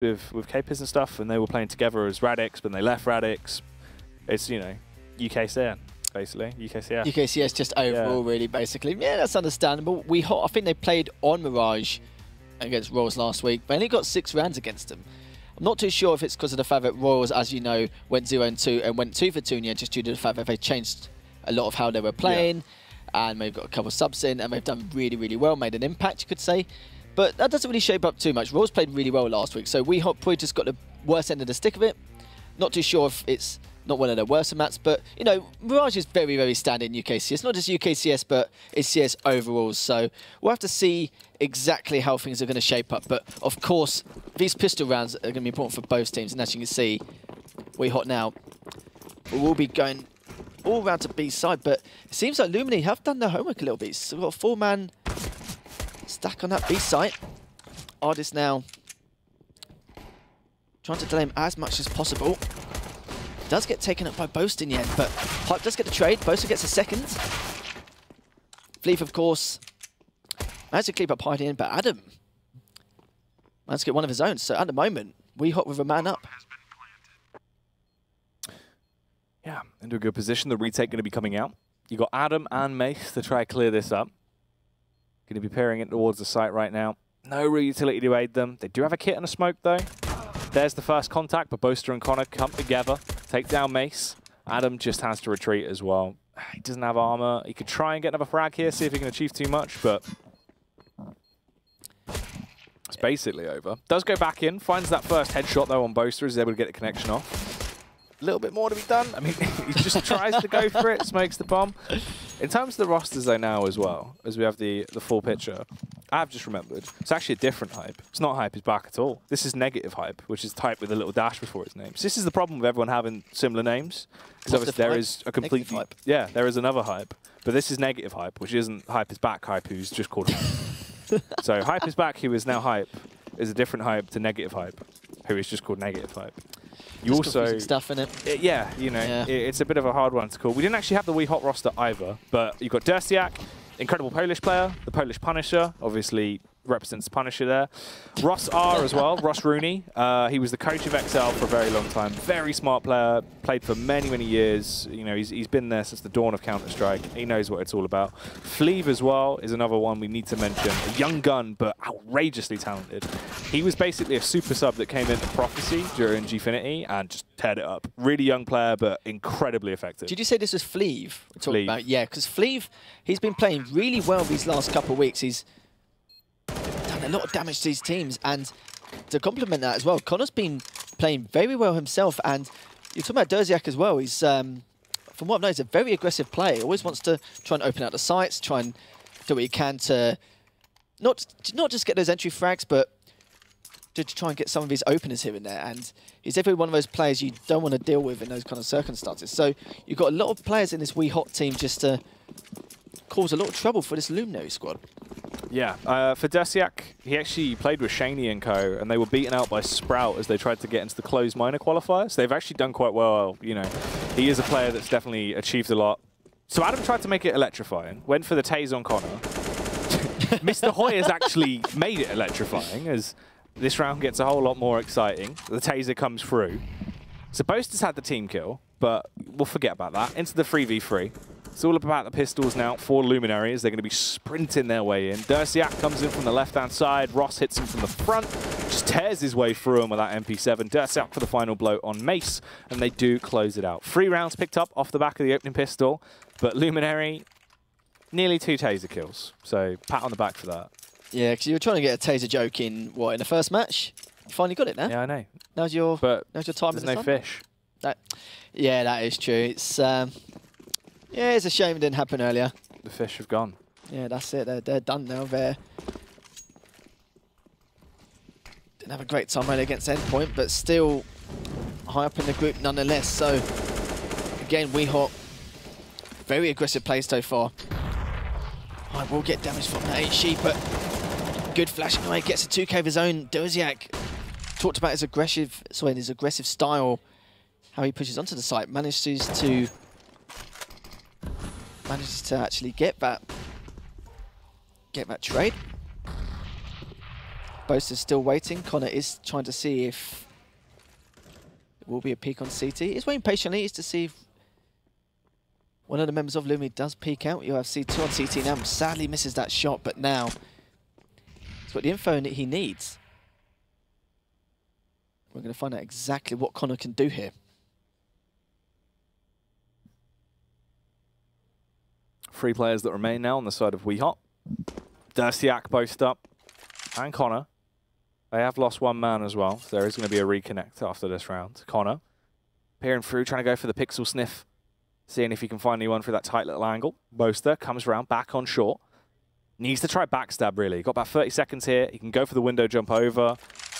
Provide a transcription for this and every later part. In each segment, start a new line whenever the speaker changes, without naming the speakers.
with Capers and stuff, and they were playing together as Radix, but they left Radix. It's, you know, UKCN, basically. UKCS.
UKCS just overall, really, basically. Yeah, that's understandable. I think they played on Mirage against Royals last week, but only got 6 rounds against them. I'm not too sure if it's because of the fact that Royals, as you know, went 0-2 and went 2 for Tunia, just due to the fact that they changed a lot of how they were playing, and they've got a couple of subs in, and they've done really, really well, made an impact, you could say. But that doesn't really shape up too much. Royals played really well last week, so WeHawt probably just got the worst end of the stick of it. Not too sure if it's not one of their worst maps, but, you know, Mirage is very, very standard in UKCS. Not just UKCS, but it's CS overall. So we'll have to see exactly how things are going to shape up. But, of course, these pistol rounds are going to be important for both teams. And as you can see, WeHawt now will be going all round to B side. But it seems like Luminary have done their homework a little bit. So we've got a 4-man stack on that B site. Artist now trying to delay him as much as possible. Does get taken up by Boasting yet, but Hype does get the trade. Boasting gets a second. Fleef, of course, managed to keep up hiding in, but Adam managed to get one of his own. So at the moment, WeHawt with a man up.
Yeah, into a good position. The retake going to be coming out. You got Adam and Mace to try to clear this up. Going to be peering it towards the site right now. No real utility to aid them. They do have a kit and a smoke though. There's the first contact, but Boaster and Connor come together, take down Mace. Adam just has to retreat as well. He doesn't have armor. He could try and get another frag here, see if he can achieve too much, but it's basically over. Does go back in, finds that first headshot though on Boaster, is able to get the connection off. A little bit more to be done. I mean, he just tries to go for it, smokes the bomb. In terms of the rosters though now as well, as we have the full picture, I've just remembered, it's actually a different Hype. It's not Hype is back at all. This is negative Hype, which is typed with a little dash before its name. So this is the problem with everyone having similar names. Because obviously there is a complete Hype. Yeah, there is another Hype. But this is negative Hype, which isn't Hype is back Hype, who's just called Hype. So Hype is back, who is now Hype, is a different Hype to negative Hype, who is just called negative Hype. You
just
also
stuff in it.
Yeah, you know, it's a bit of a hard one to call. We didn't actually have the WeHawt roster either, but you've got Dersiak, incredible Polish player, the Polish Punisher, obviously represents the Punisher there. Ross R as well, Ross Rooney. He was the coach of XL for a very long time. Very smart player, played for many, many years. You know, he's been there since the dawn of Counter-Strike. He knows what it's all about. Fleeve as well is another one we need to mention. A young gun, but outrageously talented. He was basically a super sub that came into Prophecy during Gfinity and just teared it up. Really young player, but incredibly effective.
Did you say this was Fleeve we're talking about? Yeah, because Fleeve, he's been playing really well these last couple of weeks. He's done a lot of damage to these teams, and to complement that as well, Connor's been playing very well himself, and you're talking about Dersiak as well. He's, from what I've known, he's a very aggressive player. He always wants to try and open out the sites, try and do what he can to not just get those entry frags, but to try and get some of his openers here and there. And he's definitely one of those players you don't want to deal with in those kind of circumstances. So you've got a lot of players in this WeHawt team just to cause a lot of trouble for this Luminary squad. Yeah,
for Dersiak, he actually played with Shaney and co, and they were beaten out by Sprout as they tried to get into the closed minor qualifiers. So they've actually done quite well. You know, he is a player that's definitely achieved a lot. So Adam tried to make it electrifying, went for the tase on Connor. Mr. Hoy has actually made it electrifying as this round gets a whole lot more exciting. The taser comes through. So Boaster's had the team kill, but we'll forget about that. Into the 3v3. It's all about the pistols now for Luminary as they're going to be sprinting their way in. Dersiak comes in from the left-hand side. Ross hits him from the front. Just tears his way through him with that MP7. Dersiak for the final blow on Mace, and they do close it out. 3 rounds picked up off the back of the opening pistol, but Luminary, nearly 2 taser kills. So pat on the back for that. Yeah, because you were trying to get a taser joke in, what, in the first match? You finally got it now? Yeah, I know. Now's your time in the sun. There's no fish. Yeah, that is true. It's... yeah, it's a shame it didn't happen earlier. The fish have gone. Yeah, that's it. They're done now. Didn't have a great time earlier against Endpoint, but still high up in the group nonetheless. So, again, WeHawt, very aggressive play so far. I will get damage from that HG, but good flashing away. Gets a 2k of his own. Dersiak talked about his aggressive style, how he pushes onto the site, manages to actually get that trade.
Boast is still waiting. Connor is trying to see if there will be a peek on CT. He's waiting patiently to see if one of the members of Luminary does peek out. You have C2 on CT now. Sadly misses that shot, but now he's got the info that he needs. We're going to find out exactly what Connor can do here.
Three players that remain now on the side of WeHawt. Dersiak, Boast up, and Connor. They have lost one man as well, so there is going to be a reconnect after this round. Connor peering through, trying to go for the pixel sniff, seeing if he can find anyone through that tight little angle. Boaster comes around, back on short. Needs to try backstab, really. Got about 30 seconds here. He can go for the window jump over,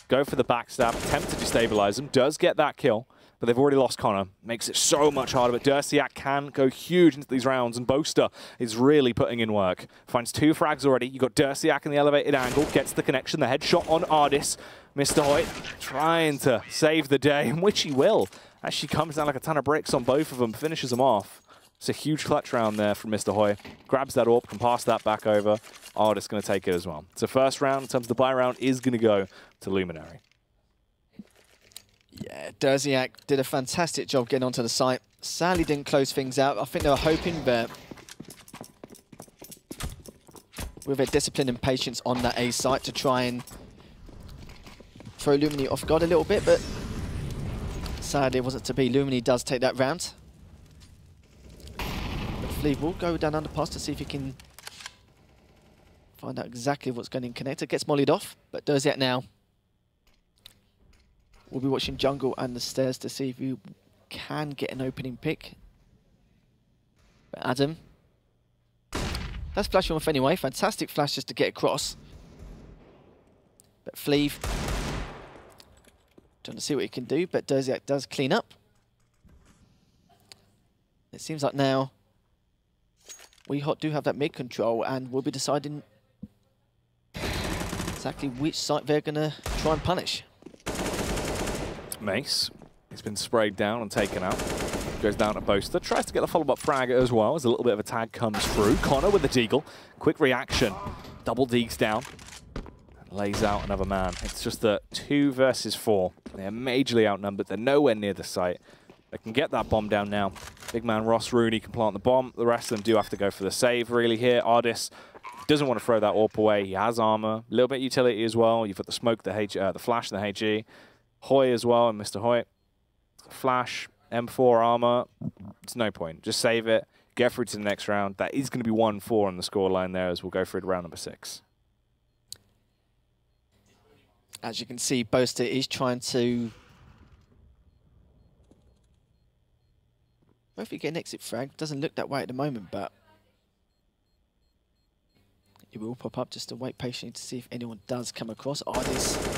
go for the backstab, attempt to destabilize him. Does get that kill, but they've already lost Connor. Makes it so much harder, but Dersiak can go huge into these rounds, and Boaster is really putting in work. Finds 2 frags already. You've got Dersiak in the elevated angle, gets the connection, the headshot on Ardis. Mr. Hoyt trying to save the day, which he will. Actually comes down like a ton of bricks on both of them, finishes them off. It's a huge clutch round there from Mr. Hoy. Grabs that AWP, can pass that back over. Ardis going to take it as well. So first round, in terms of the buy round, is going to go to Luminary.
Yeah, Dersiak did a fantastic job getting onto the site. Sadly didn't close things out. I think they were hoping that with their discipline and patience on that A site to try and throw Luminary off guard a little bit, but sadly it wasn't to be. Luminary does take that round. But Fleet will go down underpass to see if he can find out exactly what's going in connector. Gets mollied off, but Dersiak now. We'll be watching jungle and the stairs to see if you can get an opening pick. But Adam, that's flashing off anyway. Fantastic flash just to get across. But Fleeve, trying to see what he can do, but Dersiak does clean up. It seems like now WeHawt do have that mid control, and we'll be deciding exactly which site they're going to try and punish.
Mace, he's been sprayed down and taken out. Goes down to Boaster, tries to get the follow-up frag as well as a little bit of a tag comes through. Connor with the deagle, quick reaction, double deeks down, lays out another man. It's just a 2 versus 4. They're majorly outnumbered, they're nowhere near the site. They can get that bomb down now. Big man Ross Rooney can plant the bomb. The rest of them do have to go for the save really here. Ardis doesn't want to throw that AWP away. He has armor, a little bit of utility as well. You've got the smoke, the flash, and the HE. Hoy as well, and Mr. Hoy. Flash, M4 armor. It's no point. Just save it. Get through to the next round. That is going to be 1-4 on the scoreline there as we'll go through to round number 6.
As you can see, Boaster is trying to hopefully get an exit frag. Doesn't look that way at the moment, but it will pop up just to wait patiently to see if anyone does come across. Ardis.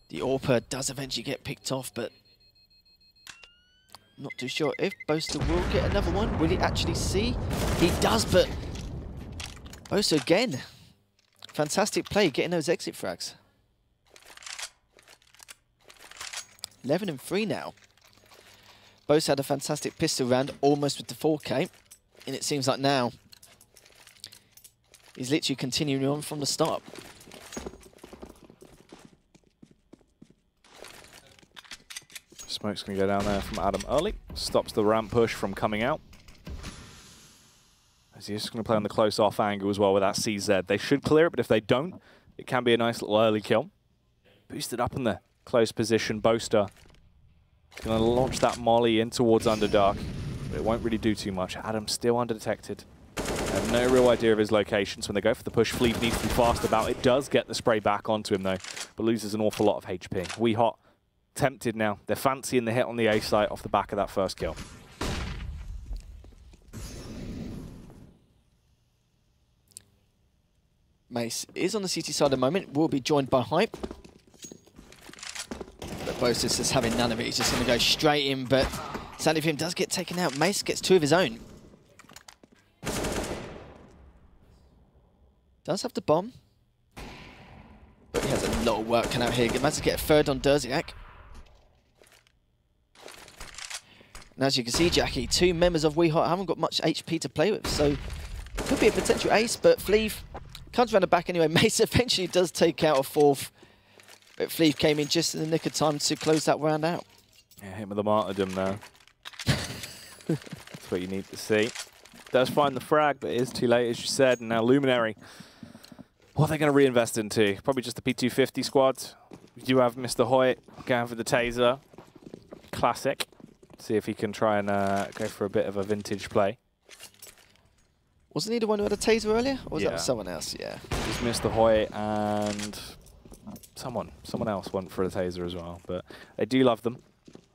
The AWPer does eventually get picked off, but not too sure if Boaster will get another one. Will he actually see? He does, but Boaster again. Fantastic play, getting those exit frags. 11 and 3 now. Boaster had a fantastic pistol round, almost with the 4K, and it seems like now he's literally continuing on from the start.
Smoke's going to go down there from Adam early. Stops the ramp push from coming out. As he's just going to play on the close off angle as well with that CZ. They should clear it, but if they don't, it can be a nice little early kill. Boosted up in the close position. Boaster is going to launch that molly in towards Underdark, but it won't really do too much. Adam's still undetected. They have no real idea of his location, so when they go for the push, Fleet needs to be fast about it. Does get the spray back onto him though, but loses an awful lot of HP. WeHawt tempted now. They're fancying the hit on the A site off the back of that first kill.
Mace is on the CT side at the moment. Will be joined by Hype. But Boaster's just having none of it. He's just going to go straight in, but sadly for him does get taken out. Mace gets 2 of his own. Does have the bomb. But he has a lot of work coming out here. He managed to get a third on Dersiak. And as you can see, Jackie, 2 members of WeHawt haven't got much HP to play with, so it could be a potential ace, but Fleeve Comes around the back anyway. Mace eventually does take out a fourth. But Fleeve came in just in the nick of time to close that round out.
Yeah, hit with the martyrdom there. That's what you need to see. Does find the frag, but it is too late, as you said. And now Luminary. What are they going to reinvest into? Probably just the P250 squad. We do have Mr. Hoyt going for the taser. Classic. See if he can try and go for a bit of a vintage play.
Wasn't he the one who had a taser earlier? Or was
Yeah.
that someone else? Yeah.
Just Mr. Hoyt and someone else went for a taser as well. But they do love them.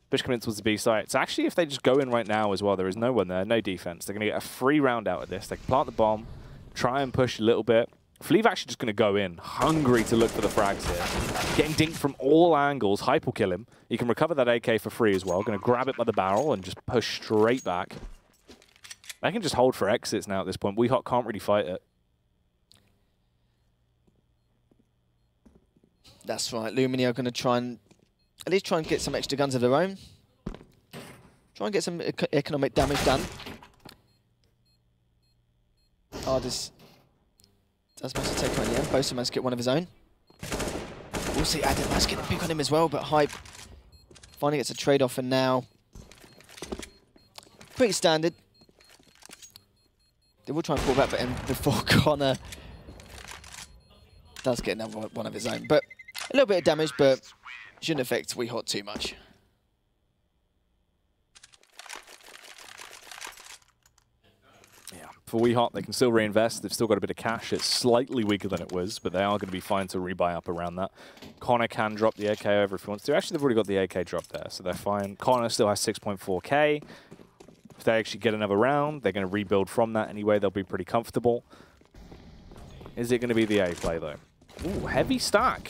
Bishop commits was the B site. So actually, if they just go in right now as well, there is no one there, no defense. They're going to get a free round out of this. They can plant the bomb, try and push a little bit. Fleeve actually just going to go in, hungry to look for the frags here. Getting dinked from all angles. Hype will kill him. You can recover that AK for free as well. Going to grab it by the barrel and just push straight back. They can just hold for exits now at this point. WeHawt can't really fight it.
That's right. Luminary are going to try and at least try and get some extra guns of their own. Try and get some economic damage done. This does manage to take him in the end. Boasting managed to get one of his own. We'll see. Adam managed to get a pick on him as well, but Hype finally gets a trade-off, and now pretty standard. They will try and pull back, but before Connor does get another one of his own. But a little bit of damage, but shouldn't affect WeHawt too much.
Yeah, for WeHawt, they can still reinvest. They've still got a bit of cash. It's slightly weaker than it was, but they are going to be fine to rebuy up around that. Connor can drop the AK over if he wants to. Actually, they've already got the AK drop there, so they're fine. Connor still has 6.4k. If they actually get another round, they're going to rebuild from that anyway. They'll be pretty comfortable. Is it going to be the A play, though? Ooh, heavy stack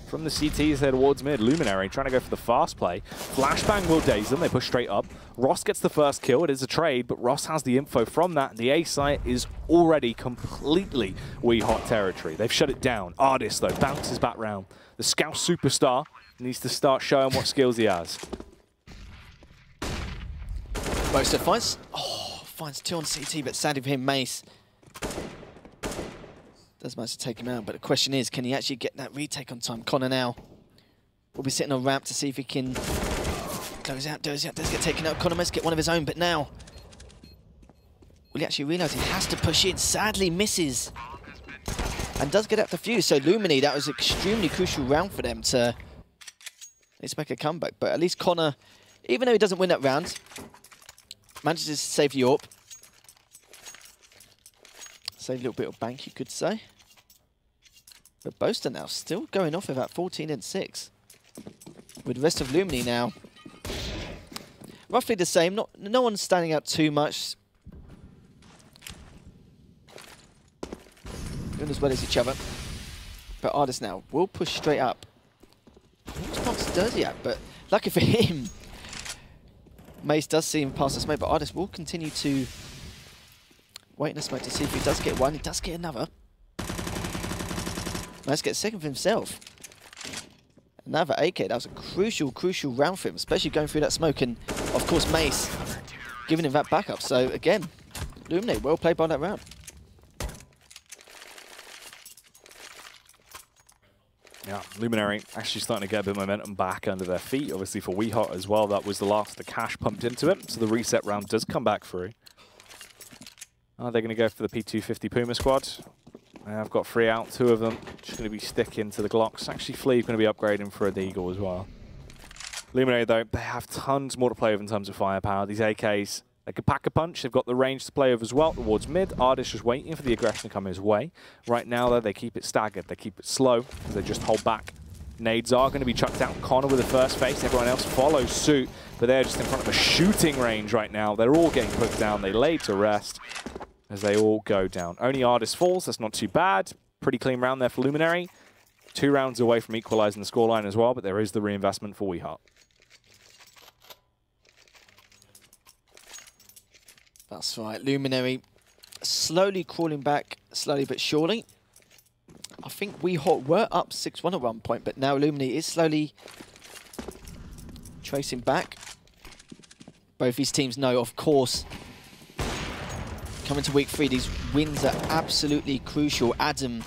from the CTs there towards mid. Luminary trying to go for the fast play. Flashbang will daze them. They push straight up. Ross gets the first kill. It is a trade, but Ross has the info from that. The A site is already completely WeHawt territory. They've shut it down. Artist, though, bounces back round. The Scout superstar needs to start showing what skills he has.
Boaster finds two on CT, but sadly for him, Mace does manage to take him out. But the question is, can he actually get that retake on time? Connor now will be sitting on ramp to see if he can does get taken out. Connor must get one of his own, but now will he actually realise he has to push in? Sadly misses and does get out the fuse. So Luminary, that was an extremely crucial round for them to make a comeback. But at least Connor, even though he doesn't win that round, manages to save the AWP. Save a little bit of bank, you could say. But Boaster now still going off about 14 and 6. With the rest of Luminary now roughly the same. No one's standing out too much. Doing as well as each other. But Artist now will push straight up. He's not sturdy yet, but lucky for him, Mace does see him pass the smoke, but Artist will continue to wait in the smoke to see if he does get one. He does get another. Nice to get a second for himself. Another AK. That was a crucial round for him, especially going through that smoke. And, of course, Mace giving him that backup. So, again, Luminary, well played by that round.
Yeah, Luminary actually starting to get a bit of momentum back under their feet. Obviously for WeHawt as well, that was the last the cash pumped into it. So the reset round does come back through. Are they going to go for the P250 Puma squad? I've got 3 out, 2 of them. Just going to be sticking to the Glocks. Actually, Fleeve going to be upgrading for a Deagle as well. Luminary, though, they have tons more to play with in terms of firepower. These AKs, they could pack a punch. They've got the range to play with as well towards mid. Artist just waiting for the aggression to come his way. Right now, though, they keep it staggered. They keep it slow because they just hold back. Nades are going to be chucked out. Connor with the first face. Everyone else follows suit, but they're just in front of a shooting range right now. They're all getting put down. They lay to rest as they all go down. Only Artist falls. That's not too bad. Pretty clean round there for Luminary. 2 rounds away from equalizing the scoreline as well, but there is the reinvestment for WeHawt.
That's right. Luminary slowly crawling back, slowly but surely. I think WeHawt were up 6-1 at one point, but now Luminary is slowly tracing back. Both these teams know, of course, Coming to week 3, these wins are absolutely crucial. Adam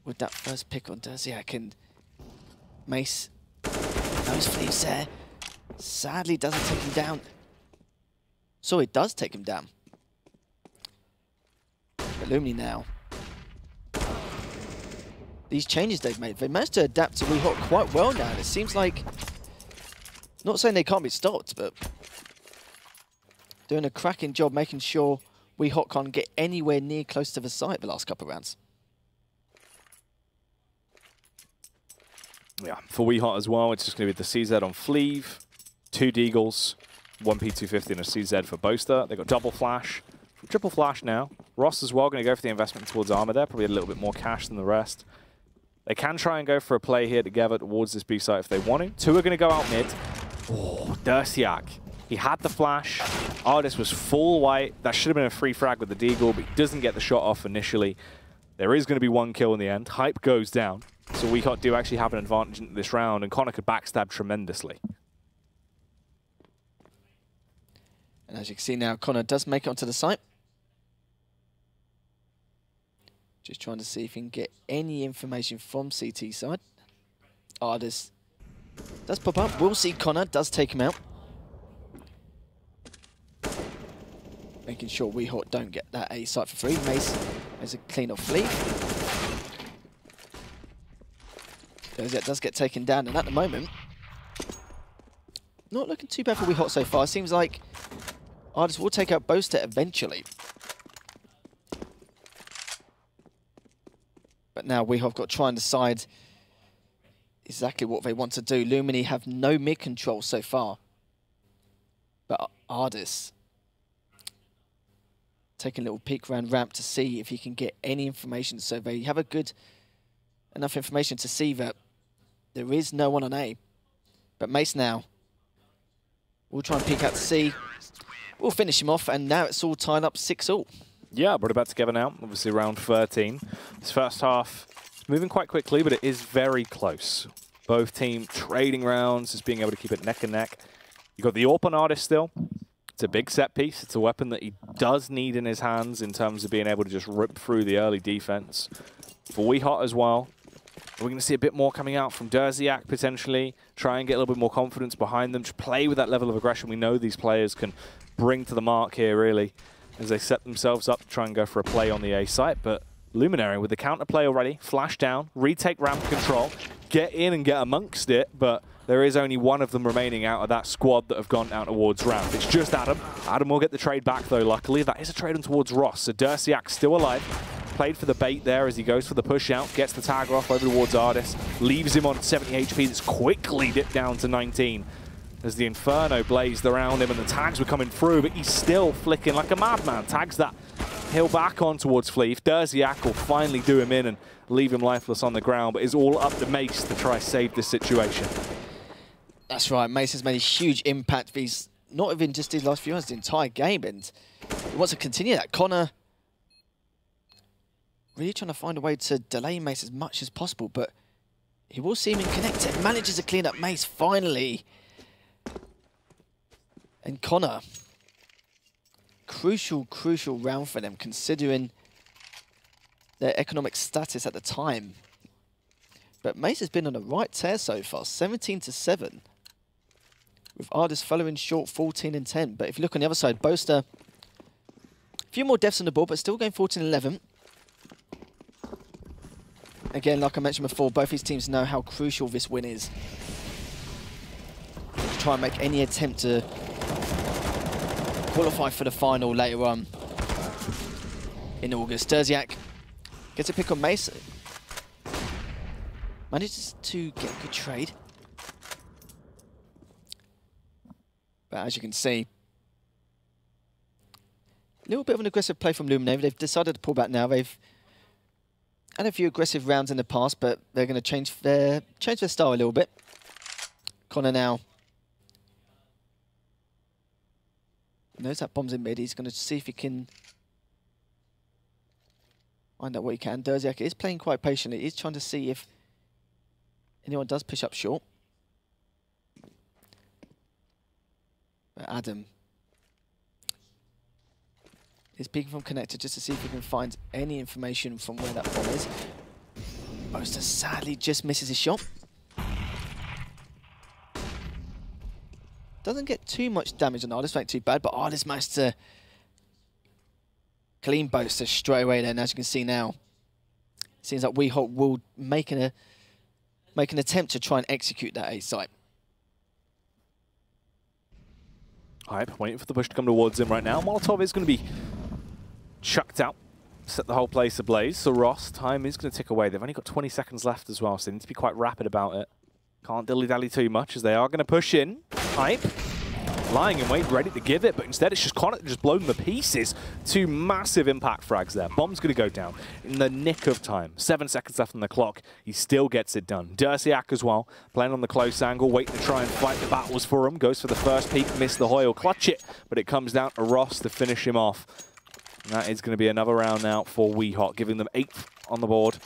with that first pick on Derziak, and Mace knows Flea's there. Sadly doesn't take him down. So it does take him down. But Luminary now. These changes they've made, they managed to adapt to WeHawt quite well now. And it seems like, not saying they can't be stopped, but doing a cracking job making sure WeHawt can't get anywhere near close to the site the last couple of rounds.
Yeah, for WeHawt as well, it's just going to be the CZ on Fleeve, 2 Deagles, 1 P250 and a CZ for Boaster. They've got double flash, triple flash now. Ross as well, going to go for the investment towards armor there, probably a little bit more cash than the rest. They can try and go for a play here together towards this B site if they want to. 2 are going to go out mid. Oh, Derziak. He had the flash. Artist was full white. That should have been a free frag with the Deagle, but he doesn't get the shot off initially. There is going to be 1 kill in the end. Hype goes down. So WeHawt do actually have an advantage in this round, and Connor could backstab tremendously.
And as you can see now, Connor does make it onto the site. Just trying to see if he can get any information from CT side. Artist does pop up. We'll see Connor does take him out. Making sure WeHawt don't get that A site for free. Mace has a clean off Flee. That does get taken down, and at the moment, not looking too bad for WeHawt so far. It seems like Artist will take out Boaster eventually. But now WeHawt got to try and decide exactly what they want to do. Luminary have no mid control so far. But Artist taking a little peek around ramp to see if he can get any information. So they have enough information to see that there is no one on A. But Mace now will try and peek out to C. We'll finish him off, and now it's all tied up 6-all.
Yeah, we're about together now. Obviously, round 13. This first half is moving quite quickly, but it is very close. Both teams trading rounds, just being able to keep it neck and neck. You've got the AWP on Artist still. It's a big set piece. It's a weapon that he does need in his hands in terms of being able to just rip through the early defense. For WeHawt as well, we're going to see a bit more coming out from Derziak potentially. Try and get a little bit more confidence behind them. Just play with that level of aggression we know these players can bring to the mark here, really, as they set themselves up to try and go for a play on the A site. But Luminary with the counter play already, flash down, retake ramp control, get in and get amongst it, but there is only 1 of them remaining out of that squad that have gone out towards ramp. It's just Adam. Adam will get the trade back though, luckily. That is a trade on towards Ross. So Derziak still alive. Played for the bait there as he goes for the push out, gets the tag off over towards Artist, leaves him on 70 HP. That's quickly dipped down to 19 as the Inferno blazed around him and the tags were coming through, but he's still flicking like a madman. Tags that hill back on towards Fleef. Derziak will finally do him in and leave him lifeless on the ground, but it's all up to Mace to try save this situation.
That's right, Mace has made a huge impact. He's not even just his last few rounds, the entire game, and he wants to continue that. Connor really trying to find a way to delay Mace as much as possible, but he will see him and connect it. Manages to clean up Mace finally. And Connor, crucial round for them considering their economic status at the time. But Mace has been on a right tear so far, 17-7. With Artist following short 14-10. But if you look on the other side, Boaster, a few more deaths on the board, but still going 14-11. Again, like I mentioned before, both these teams know how crucial this win is. To try and make any attempt to qualify for the final later on in August. Derziak gets a pick on Mace. Manages to get a good trade. But as you can see, a little bit of an aggressive play from Luminary. They've decided to pull back now. They've had a few aggressive rounds in the past, but they're going to change their style a little bit. Connor now knows that bomb's in mid. He's going to see if he can find out what he can. Derziak is playing quite patiently. He's trying to see if anyone does push up short. But Adam He's peeking from connector just to see if he can find any information from where that bomb is. boasting sadly just misses his shot. Doesn't get too much damage on Artist, not too bad, but Artist managed to clean boaster straight away there. And as you can see now, seems like WeHawt will make an attempt to try and execute that A site.
Hype waiting for the push to come towards him right now. Molotov is going to be chucked out, set the whole place ablaze. So Ross, time is going to tick away. They've only got 20 seconds left as well, so they need to be quite rapid about it. Can't dilly-dally too much as they are going to push in. Hype lying in wait, ready to give it, but instead it's just Connor just blown them to pieces. Two massive impact frags there. Bomb's going to go down in the nick of time. 7 seconds left on the clock. He still gets it done. Dersiak as well, playing on the close angle, waiting to try and fight the battles for him. Goes for the first peek, missed the Hoyle, clutch it, but it comes down to Ross to finish him off. And that is going to be another round now for WeHawt, giving them 8th on the board.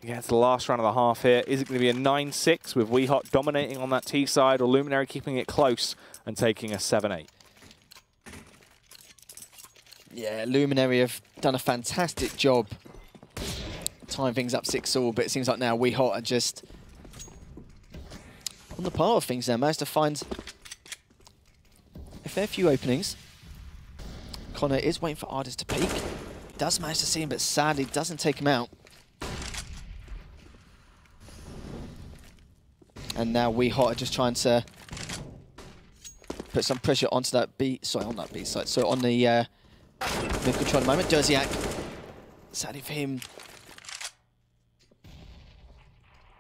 Yeah, it's the last round of the half here. Is it going to be a 9-6 with WeHawt dominating on that T side, or Luminary keeping it close and taking a 7-8?
Yeah, Luminary have done a fantastic job tying things up 6-all, but it seems like now WeHawt are just on the par of things now. Managed to find a fair few openings. Connor is waiting for Artist to peek. Does manage to see him, but sadly doesn't take him out. And now WeHawt are just trying to put some pressure onto that B, sorry, on that B side. So on the mid control at the moment, Dersiak, sadly for him,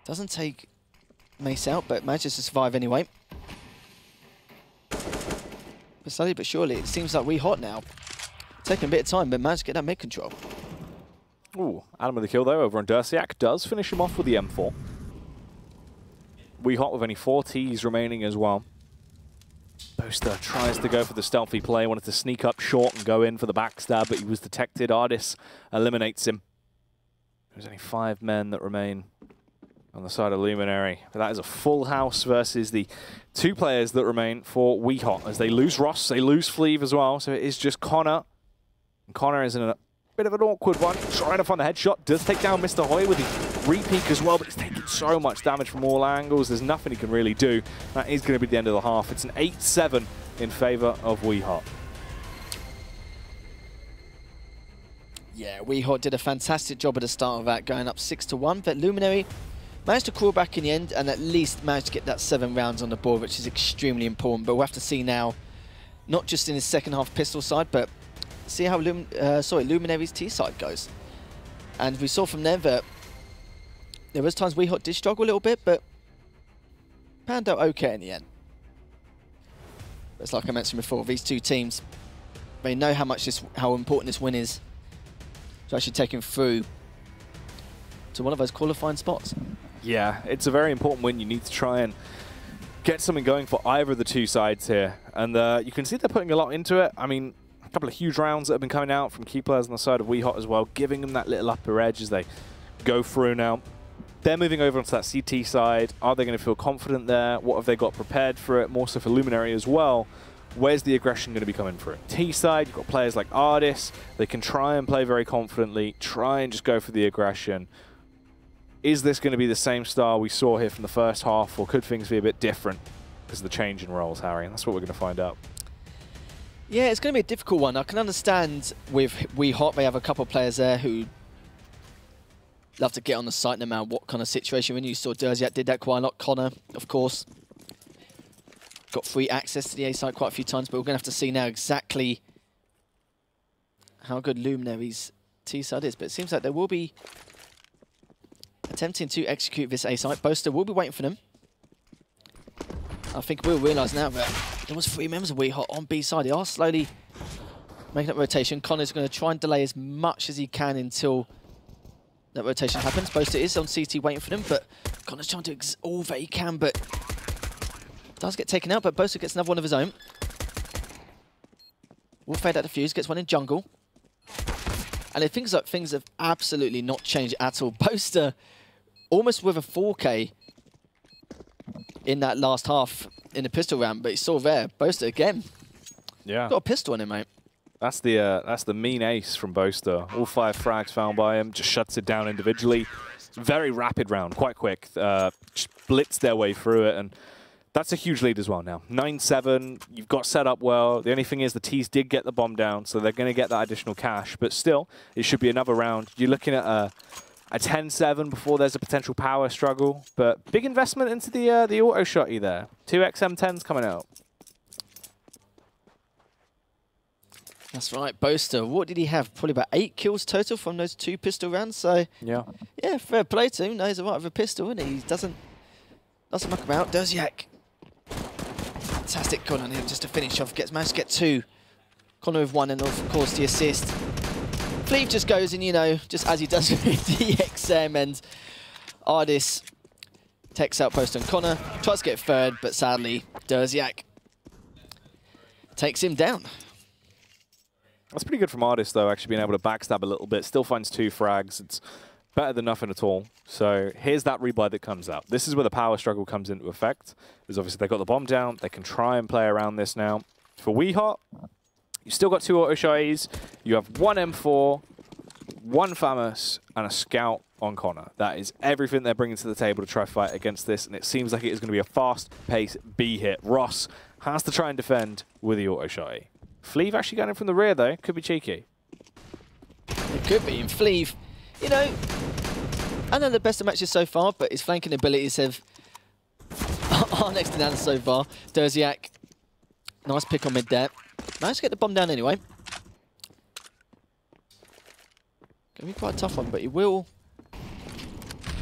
doesn't take Mace out, but manages to survive anyway. But slowly but surely, it seems like WeHawt now, taking a bit of time, but managed to get that mid control.
Ooh, Adam with the kill though over on Dersiak, does finish him off with the M4. WeHawt with only 4 Ts remaining as well. Boaster tries to go for the stealthy play, wanted to sneak up short and go in for the backstab, but he was detected. Artis eliminates him. There's only 5 men that remain on the side of Luminary. But that is a full house versus the 2 players that remain for WeHawt. As they lose Ross, they lose Fleeve as well, so it is just Connor. And Connor is in a bit of an awkward one, trying to find the headshot. Does take down Mr. Hoy with the re-peek as well, but he's taking so much damage from all angles. There's nothing he can really do. That is going to be the end of the half. It's an 8-7 in favor of WeHawt.
Yeah, WeHawt did a fantastic job at the start of that, going up 6-1, but Luminary managed to crawl back in the end and at least managed to get that 7 rounds on the board, which is extremely important. But we'll have to see now, not just in his second half pistol side, but see how Luminary's T side goes. And we saw from there that there was times WeHawt did struggle a little bit, but panned out okay in the end. But it's like I mentioned before, these 2 teams, they know how important this win is to actually take him through to one of those qualifying spots.
Yeah, it's a very important win. You need to try and get something going for either of the 2 sides here. And you can see they're putting a lot into it. I mean, a couple of huge rounds that have been coming out from key players on the side of WeHawt as well, giving them that little upper edge as they go through now. They're moving over onto that CT side. Are they going to feel confident there? What have they got prepared for it? More so for Luminary as well. Where's the aggression going to be coming through? T side, you've got players like Artis. They can try and play very confidently, try and just go for the aggression. Is this going to be the same style we saw here from the first half, or could things be a bit different because of the change in roles, Harry? And that's what we're going to find out.
Yeah, it's going to be a difficult one. I can understand with WeHawt, they have a couple of players there who love to get on the site no matter what kind of situation. When you saw Dersiak did that quite a lot. Connor, of course, got free access to the A site quite a few times, but we're going to have to see now exactly how good Luminary's T side is. But it seems like they will be attempting to execute this A site. Boaster will be waiting for them. I think we'll realise now that there was 3 members of WeHawt on B side. They are slowly making that rotation. Connor's going to try and delay as much as he can until that rotation happens. Boaster is on CT waiting for them, but Connor's trying to do all that he can, but does get taken out, but Boaster gets another one of his own. Will fade out the fuse, gets one in jungle. And it seems like things have absolutely not changed at all. Boaster almost with a 4K in that last half in the pistol round, but he's still there. Boaster again.
Yeah.
Got a pistol on him, mate.
That's the mean ace from Boaster. All 5 frags found by him, just shuts it down individually. Very rapid round, quite quick. Just blitzed their way through it, and that's a huge lead as well now. 9-7, you've got set up well. The only thing is the T's did get the bomb down, so they're going to get that additional cash. But still, it should be another round. You're looking at a 10-7 before there's a potential power struggle. But big investment into the auto shotty there. 2 XM10s coming out.
That's right, Boaster. What did he have? Probably about 8 kills total from those 2 pistol rounds. So
yeah,
fair play to him. Knows a right of a pistol, and he doesn't muck about. Derziak. Fantastic gun on him just to finish off. Managed to get 2. Connor with 1, and of course the assist. Fleeve just goes in, you know, just as he does with the XM, and Ardis takes out Boaster and Connor. Tries to get 3rd, but sadly, Derziak takes him down.
That's pretty good from Ardis, though, actually being able to backstab a little bit. Still finds 2 frags. It's better than nothing at all. So here's that rebuy that comes out. This is where the power struggle comes into effect. Because obviously they got the bomb down. They can try and play around this now. For WeHawt, you still got 2 auto shotties. You have 1 M4, 1 Famous, and a scout on Connor. That is everything they're bringing to the table to try fight against this. And it seems like it is going to be a fast-paced B hit. Ross has to try and defend with the auto shotty. Fleeve actually going in from the rear, though. Could be cheeky.
It could be. And Fleeve, you know, I know the best of matches so far, but his flanking abilities are next to none so far. Derziak, nice pick on mid there. Managed to get the bomb down anyway. Going to be quite a tough one, but he will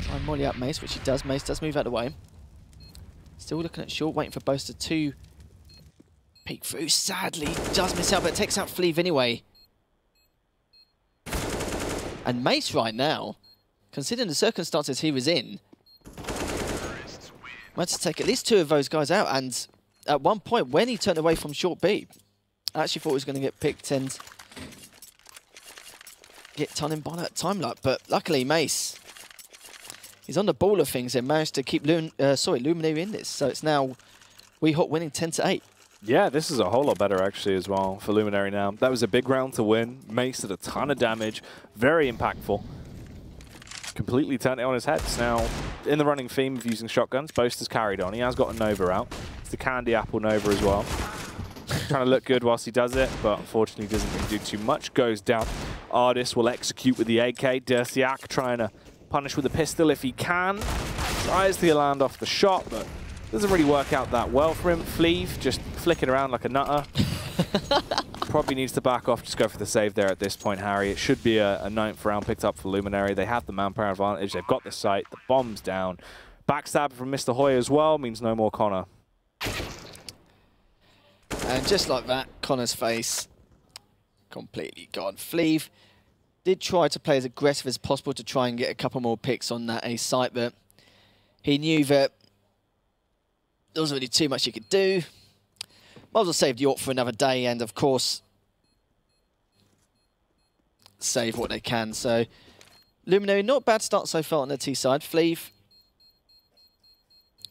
try and molly out Mace, which he does. Mace does move out of the way. Still looking at short, waiting for Boaster to peek through. Sadly, does miss out, but takes out Fleeve anyway. And Mace right now, considering the circumstances he was in, managed to take at least 2 of those guys out. And at one point, when he turned away from short B, I actually thought he was going to get picked and get ton in by that time luck. But luckily, Mace, he's on the ball of things and managed to keep Luminary in this. So it's now WeHawt winning 10-8.
Yeah, this is a whole lot better, actually, as well, for Luminary now. That was a big round to win. Mace did a ton of damage. Very impactful. Completely turned it on his head. Now, in the running theme of using shotguns, Boaster's carried on. He has got a Nova out. It's the Candy Apple Nova as well. Trying to look good whilst he does it, but unfortunately doesn't really do too much. Goes down. Ardis will execute with the AK. Derziak trying to punish with a pistol if he can. Tries to land off the shot, but doesn't really work out that well for him. Fleeve just flicking around like a nutter. Probably needs to back off, just go for the save there at this point, Harry. It should be a 9th round picked up for Luminary. They have the manpower advantage. They've got the site. The bomb's down. Backstab from Mr. Hoy as well means no more Connor.
And just like that, Connor's face completely gone. Fleeve did try to play as aggressive as possible to try and get a couple more picks on that A site, but he knew that there wasn't really too much he could do. Might as well save the AWP for another day and, of course, save what they can. So, Luminary, not a bad start so far on the T side. Fleeve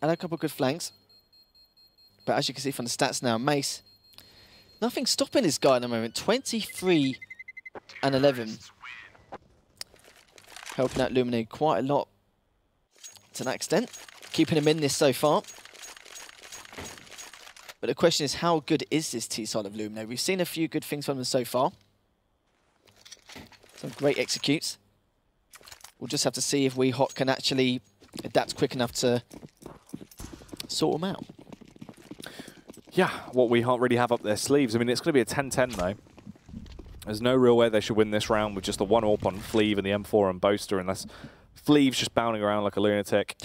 and a couple of good flanks. But as you can see from the stats now, Mace, nothing stopping this guy at the moment. 23 and 11. Helping out Luminary quite a lot to that extent. Keeping him in this so far. But the question is, how good is this T side of Luminary? We've seen a few good things from them so far. Some great executes. We'll just have to see if WeHawt can actually adapt quick enough to sort them out.
Yeah, what WeHawt really have up their sleeves. I mean, it's going to be a 10-10 though. There's no real way they should win this round with just the 1 AWP on Fleeve and the M4 on Boaster, unless Fleeve's just bounding around like a lunatic.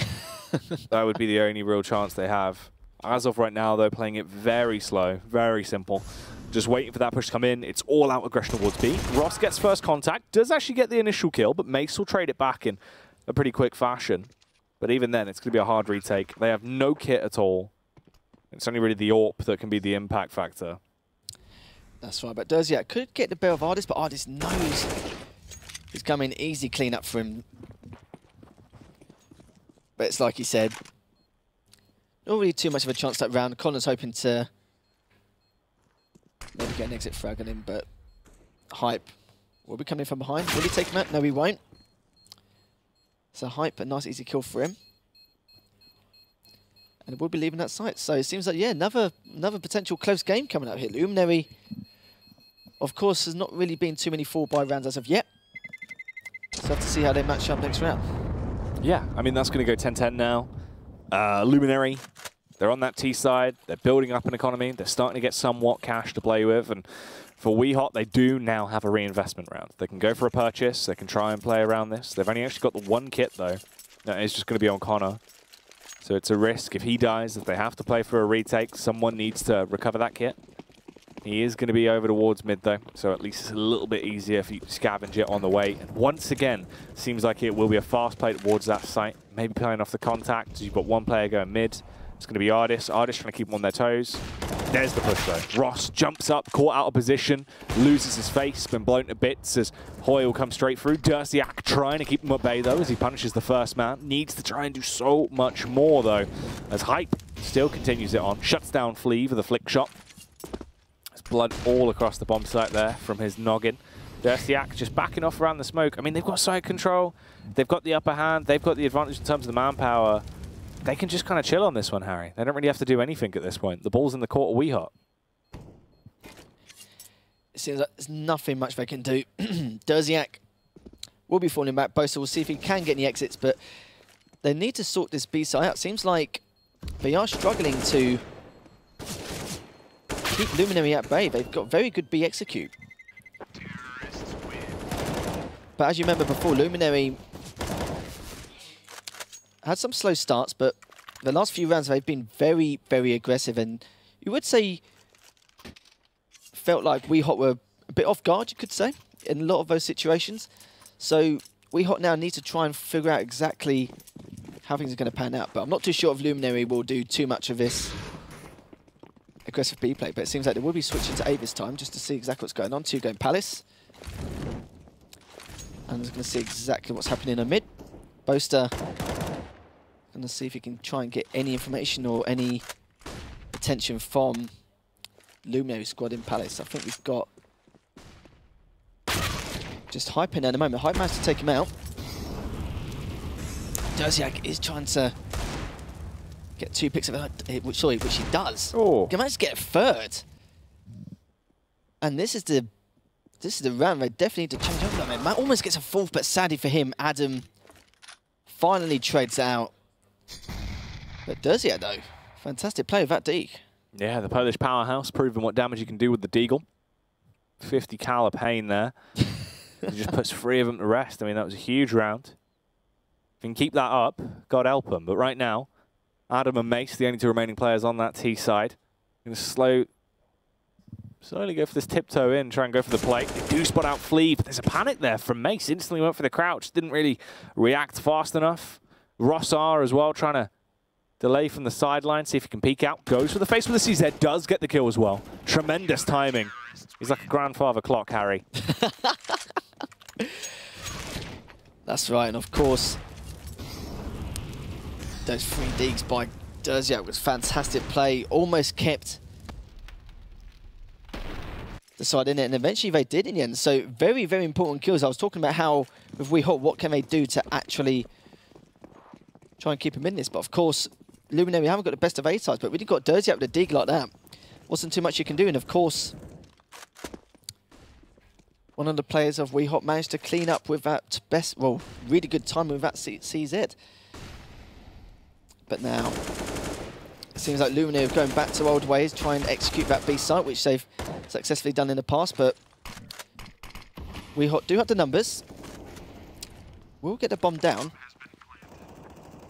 That would be the only real chance they have. As of right now, though, playing it very slow, very simple. Just waiting for that push to come in. It's all out aggression towards B. Ross gets first contact, does actually get the initial kill, but Mace will trade it back in a pretty quick fashion. But even then, it's going to be a hard retake. They have no kit at all. It's only really the AWP that can be the impact factor.
That's right, but Derziak could get the bell of Ardis, but Ardis knows it's coming easy clean-up for him. But it's like he said, not really too much of a chance that round. Connor's hoping to maybe get an exit frag on him, but Hype will be coming from behind. Will he take him out? No, he won't. So Hype, a nice easy kill for him. And we'll be leaving that site. So it seems like, yeah, another potential close game coming up here. Luminary, of course, has not really been too many 4-buy rounds as of yet. So have to see how they match up next round.
Yeah, I mean, that's going to go 10-10 now. Luminary, they're on that T side. They're building up an economy. They're starting to get somewhat cash to play with. And for WeHawt, they do now have a reinvestment round. They can go for a purchase. They can try and play around this. They've only actually got the one kit, though. That is just going to be on Connor. So it's a risk. If he dies, if they have to play for a retake, someone needs to recover that kit. He is going to be over towards mid, though, so at least it's a little bit easier if you scavenge it on the way. And once again, seems like it will be a fast play towards that site. Maybe playing off the contact. You've got one player going mid. It's going to be Ardis. Ardis trying to keep them on their toes. There's the push, though. Ross jumps up, caught out of position, loses his face, been blown to bits as Hoyle comes straight through. Dursiak trying to keep him at bay, though, as he punishes the first man. Needs to try and do so much more, though, as Hype still continues it on. Shuts down Flea with a flick shot. There's blood all across the bomb site there from his noggin. Dursiak just backing off around the smoke. I mean, they've got side control. They've got the upper hand. They've got the advantage in terms of the manpower. They can just kind of chill on this one, Harry. They don't really have to do anything at this point. The ball's in the court of WeHawt.
It seems like there's nothing much they can do. Dursiak will be falling back. Boaster will see if he can get any exits, but they need to sort this B side out. Seems like they are struggling to keep Luminary at bay. They've got very good B execute. But as you remember before, Luminary had some slow starts, but the last few rounds they've been very, very aggressive, and you would say felt like WeHawt were a bit off guard, you could say, in a lot of those situations. So WeHawt now need to try and figure out exactly how things are going to pan out. But I'm not too sure if Luminary will do too much of this aggressive B play, but it seems like they will be switching to A this time just to see exactly what's going on. 2 going Palace. And I'm just going to see exactly what's happening in mid. Boaster going to see if he can try and get any information or any attention from Luminary squad in Palace. I think we've got just Hype in there at the moment. Hype managed to take him out. Dursiak is trying to get 2 picks of it, which he does.
Oh.
He managed to get a third. And this is the round they definitely need to change up. Man, Matt almost gets a 4th, but sadly for him, Adam finally trades out. But Dursiak, though, fantastic play with that deke.
Yeah, the Polish powerhouse proving what damage you can do with the deagle. 50 cal pain there. He just puts 3 of them to rest. I mean, that was a huge round. If he can keep that up, God help him. But right now, Adam and Mace, the only 2 remaining players on that T side, going to slowly go for this tiptoe in, try and go for the plate. They do spot out Flea, but there's a panic there from Mace. Instantly went for the crouch, didn't really react fast enough. Ross R as well, trying to delay from the sideline, see if he can peek out. Goes for the face with the CZ, does get the kill as well. Tremendous timing. He's like a grandfather clock, Harry.
That's right, and of course, those 3 digs by Dursiak was fantastic play. Almost kept the side in it, and eventually they did in the end. So very, very important kills. I was talking about how with WeHawt, what can they do to actually try and keep him in this, but of course, Luminary haven't got the best of A sides, but when you've got Dursiak with a dig like that, wasn't too much you can do. And of course, one of the players of WeHawt managed to clean up with that really good time with that CZ. But now, it seems like Luminary are going back to old ways, try and execute that B site, which they've successfully done in the past, but WeHawt do have the numbers. We'll get the bomb down.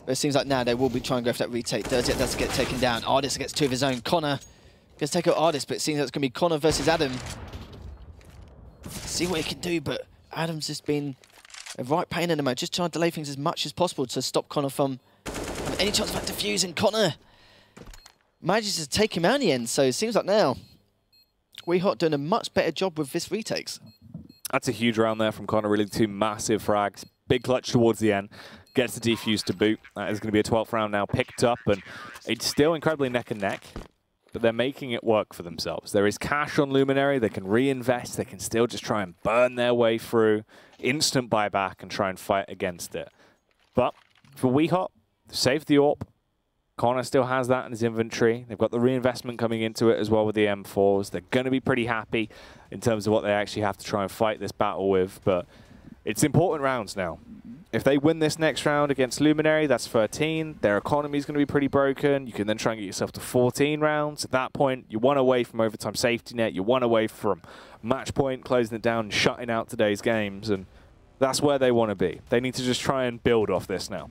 But it seems like now they will be trying to go for that retake. Dursiak does get taken down. Ardis gets 2 of his own. Connor gets to take out Ardis, but it seems like it's going to be Connor versus Adam. See what he can do, but Adam's just been a right pain in the mouth, just trying to delay things as much as possible to stop Connor from having any chance of that defuse, and Connor manages to take him out in the end. So it seems like now WeHawt doing a much better job with this retakes.
That's a huge round there from Connor, really 2 massive frags. Big clutch towards the end. Gets the defuse to boot. That is going to be a 12th round now picked up, and it's still incredibly neck and neck. but they're making it work for themselves. There is cash on Luminary. They can reinvest. They can still just try and burn their way through, instant buyback, and try and fight against it. But for WeHawt, save the AWP. Connor still has that in his inventory. They've got the reinvestment coming into it as well with the M4s. They're going to be pretty happy in terms of what they actually have to try and fight this battle with. But it's important rounds now. If they win this next round against Luminary, that's 13. Their economy is going to be pretty broken. You can then try and get yourself to 14 rounds. At that point, you're one away from overtime safety net. You're one away from match point, closing it down and shutting out today's games. And that's where they want to be. They need to just try and build off this now.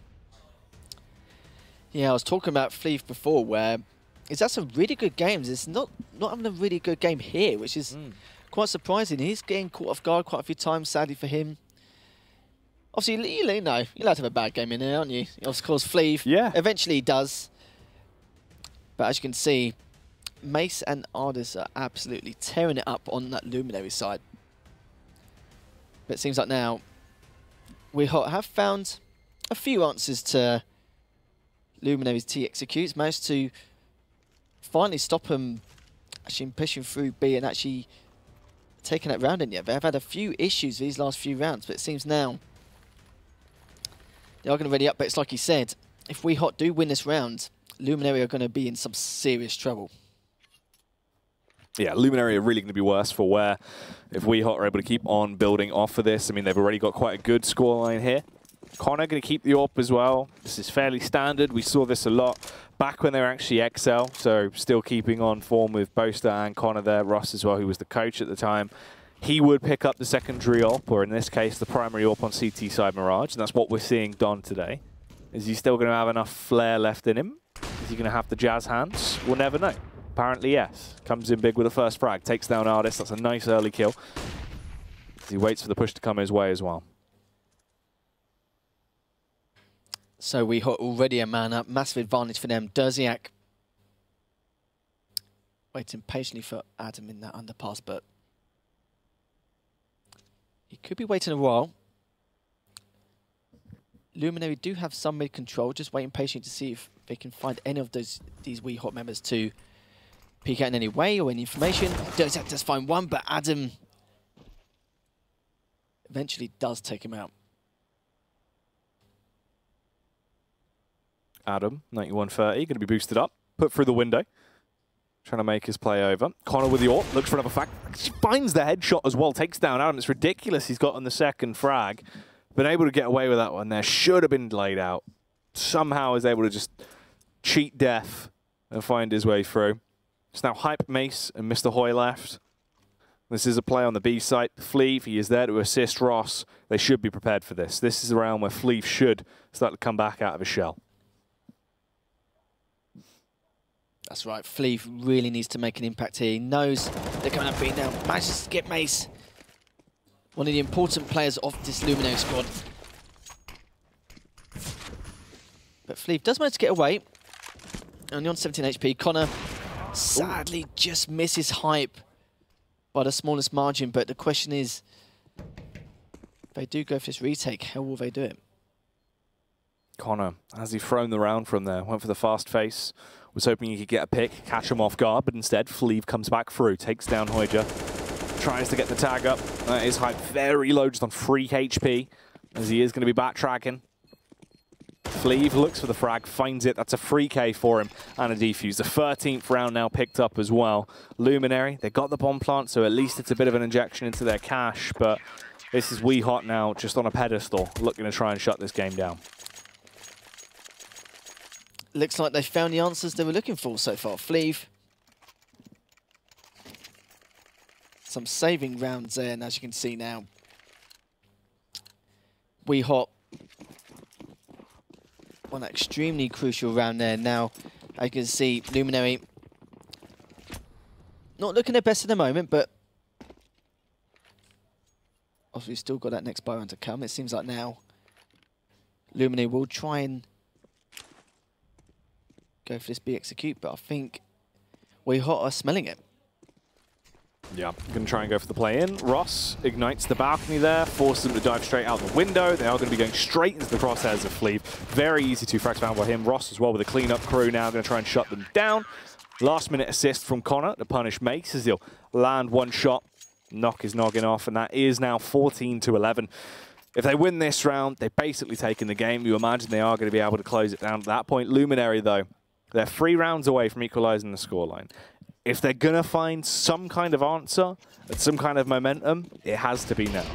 Yeah, I was talking about Fleef before, where he's had some really good games. It's not having a really good game here, which is quite surprising. He's getting caught off guard quite a few times, sadly for him. Obviously, you know, you're allowed to have a bad game in there, aren't you? Of course, Fleef, eventually he does. But as you can see, Mace and Ardis are absolutely tearing it up on that Luminary side. But it seems like now we have found a few answers to Luminary's T executes, managed to finally stop him actually pushing through B and actually taking that round in yet. They've had a few issues these last few rounds, but it seems now they are going to ready up. But it's like he said, if WeHawt do win this round, Luminary are going to be in some serious trouble.
Yeah, Luminary are really going to be worse for wear if WeHawt are able to keep on building off of this. I mean, they've already got quite a good scoreline here. Connor going to keep the AWP as well. This is fairly standard. We saw this a lot back when they were actually XL, so still keeping on form with Boaster and Connor there. Ross as well, who was the coach at the time. He would pick up the secondary AWP, or in this case, the primary AWP on CT side Mirage, and that's what we're seeing done today. Is he still going to have enough flair left in him? Is he going to have the jazz hands? We'll never know. Apparently, yes. Comes in big with the first frag, takes down Ardis. That's a nice early kill. He waits for the push to come his way as well.
So WeHawt already a man up. Massive advantage for them. Derziak waiting patiently for Adam in that underpass, but he could be waiting a while. Luminary do have some mid control, just waiting patiently to see if they can find any of these WeHawt members to peek out in any way or any information. Derziak does find one, but Adam eventually does take him out.
Adam, 9130, going to be boosted up, put through the window, trying to make his play over. Connor with the AWP, looks for another frag. She finds the headshot as well, takes down Adam. It's ridiculous he's got on the second frag. Been able to get away with that one there. Should have been laid out. Somehow is able to just cheat death and find his way through. It's now Hype, Mace, and Mr. Hoy left. This is a play on the B site. Fleef, he is there to assist Ross. They should be prepared for this. This is the round where Fleef should start to come back out of his shell.
That's right, Fleef really needs to make an impact here. He knows they're coming up B now. Manages to get Mace. One of the important players of this Luminary squad. But Fleef does manage to get away. Only on 17 HP. Connor sadly just misses Hype by the smallest margin. But the question is, if they do go for this retake, how will they do it?
Connor, has he thrown the round from there? Went for the fast face. Was hoping he could get a pick, catch him off guard, but instead Fleef comes back through, takes down Hoyja, tries to get the tag up. That is Hype very low, just on 3 HP, as he is going to be backtracking. Fleef looks for the frag, finds it. That's a 3K for him and a defuse. The 13th round now picked up as well. Luminary, they got the bomb plant, so at least it's a bit of an injection into their cash, but this is WeHawt now just on a pedestal, looking to try and shut this game down.
Looks like they found the answers they were looking for so far. Fleef. Some saving rounds there, and as you can see now, WeHawt on that extremely crucial round there. Now, as you can see, Luminary not looking their best at the moment, but obviously still got that next buy round to come. It seems like now Luminary will try and go for this B execute, but I think WeHawt are smelling it.
Yeah, going to try and go for the play in. Ross ignites the balcony there, forces them to dive straight out the window. They are going to be going straight into the crosshairs of Fleef. Very easy to frags found by him. Ross as well with a clean-up crew now, going to try and shut them down. Last-minute assist from Connor to punish Mace as he'll land one shot, knock his noggin off, and that is now 14-11. If they win this round, they've basically taken the game. You imagine they are going to be able to close it down at that point. Luminary, though, they're 3 rounds away from equalising the scoreline. If they're going to find some kind of answer and some kind of momentum, it has to be now.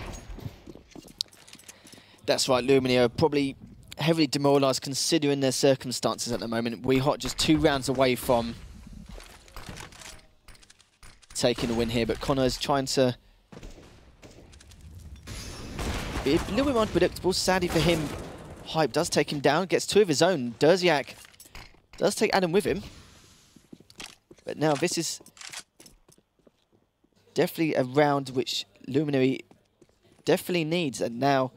That's right, Luminary are probably heavily demoralised considering their circumstances at the moment. WeHawt just 2 rounds away from taking a win here, but Connor's trying to be a little bit more unpredictable. Sadly for him, Hype does take him down, gets 2 of his own. Derziak does take Adam with him. But now this is definitely a round which Luminary definitely needs, and now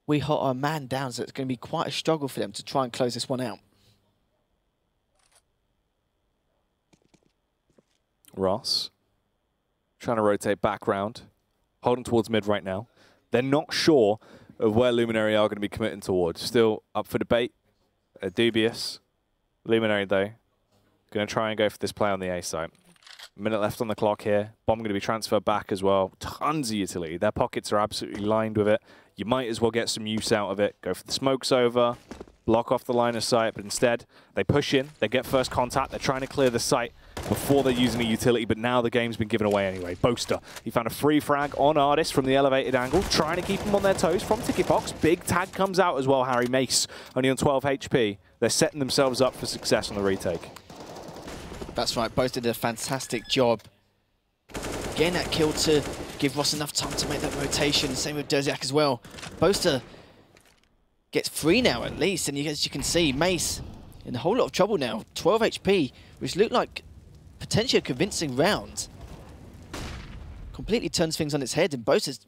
WeHawt are a man down, so it's going to be quite a struggle for them to try and close this one out.
Ross trying to rotate back round, holding towards mid right now. They're not sure of where Luminary are going to be committing towards. Still up for debate, dubious. Luminary, though, going to try and go for this play on the A side. Minute left on the clock here. Bomb going to be transferred back as well. Tons of utility. Their pockets are absolutely lined with it. You might as well get some use out of it. Go for the smokes over, block off the line of sight, but instead they push in, they get first contact, they're trying to clear the site before they're using a utility, but now the game's been given away anyway. Boaster, he found a free frag on Artist from the elevated angle, trying to keep them on their toes from Ticket Box. Big tag comes out as well, Harry. Mace, only on 12 HP. They're setting themselves up for success on the retake.
That's right, Boaster did a fantastic job getting that kill to give Ross enough time to make that rotation. Same with Derziak as well. Boaster gets 3 now at least, and as you can see, Mace in a whole lot of trouble now. 12 HP, which looked like potentially a convincing round. Completely turns things on its head, and Boaster's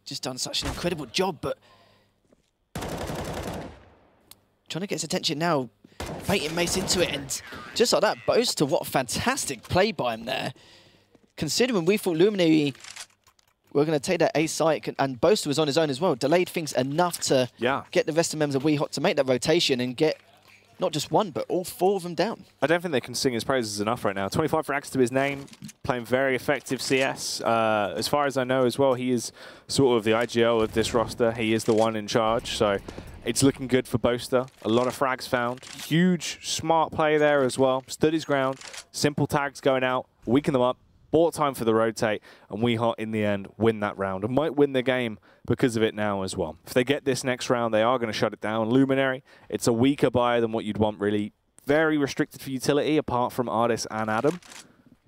just done such an incredible job, but trying to get his attention now, baiting Mace into it, and just like that, Boaster, what a fantastic play by him there. Considering we thought Luminary were going to take that A site, and Boaster was on his own as well, delayed things enough to get the rest of the members of WeHawt to make that rotation and get not just 1, but all 4 of them down.
I don't think they can sing his praises enough right now. 25 frags to his name, playing very effective CS. As far as I know as well, he is sort of the IGL of this roster. He is the one in charge, so it's looking good for Boaster. A lot of frags found. Huge, smart play there as well. Stood his ground. Simple tags going out, weaken them up. Bought time for the rotate, and WeHawt in the end win that round and might win the game because of it now as well. If they get this next round, they are going to shut it down. Luminary, it's a weaker buy than what you'd want, really. Very restricted for utility, apart from Artis and Adam.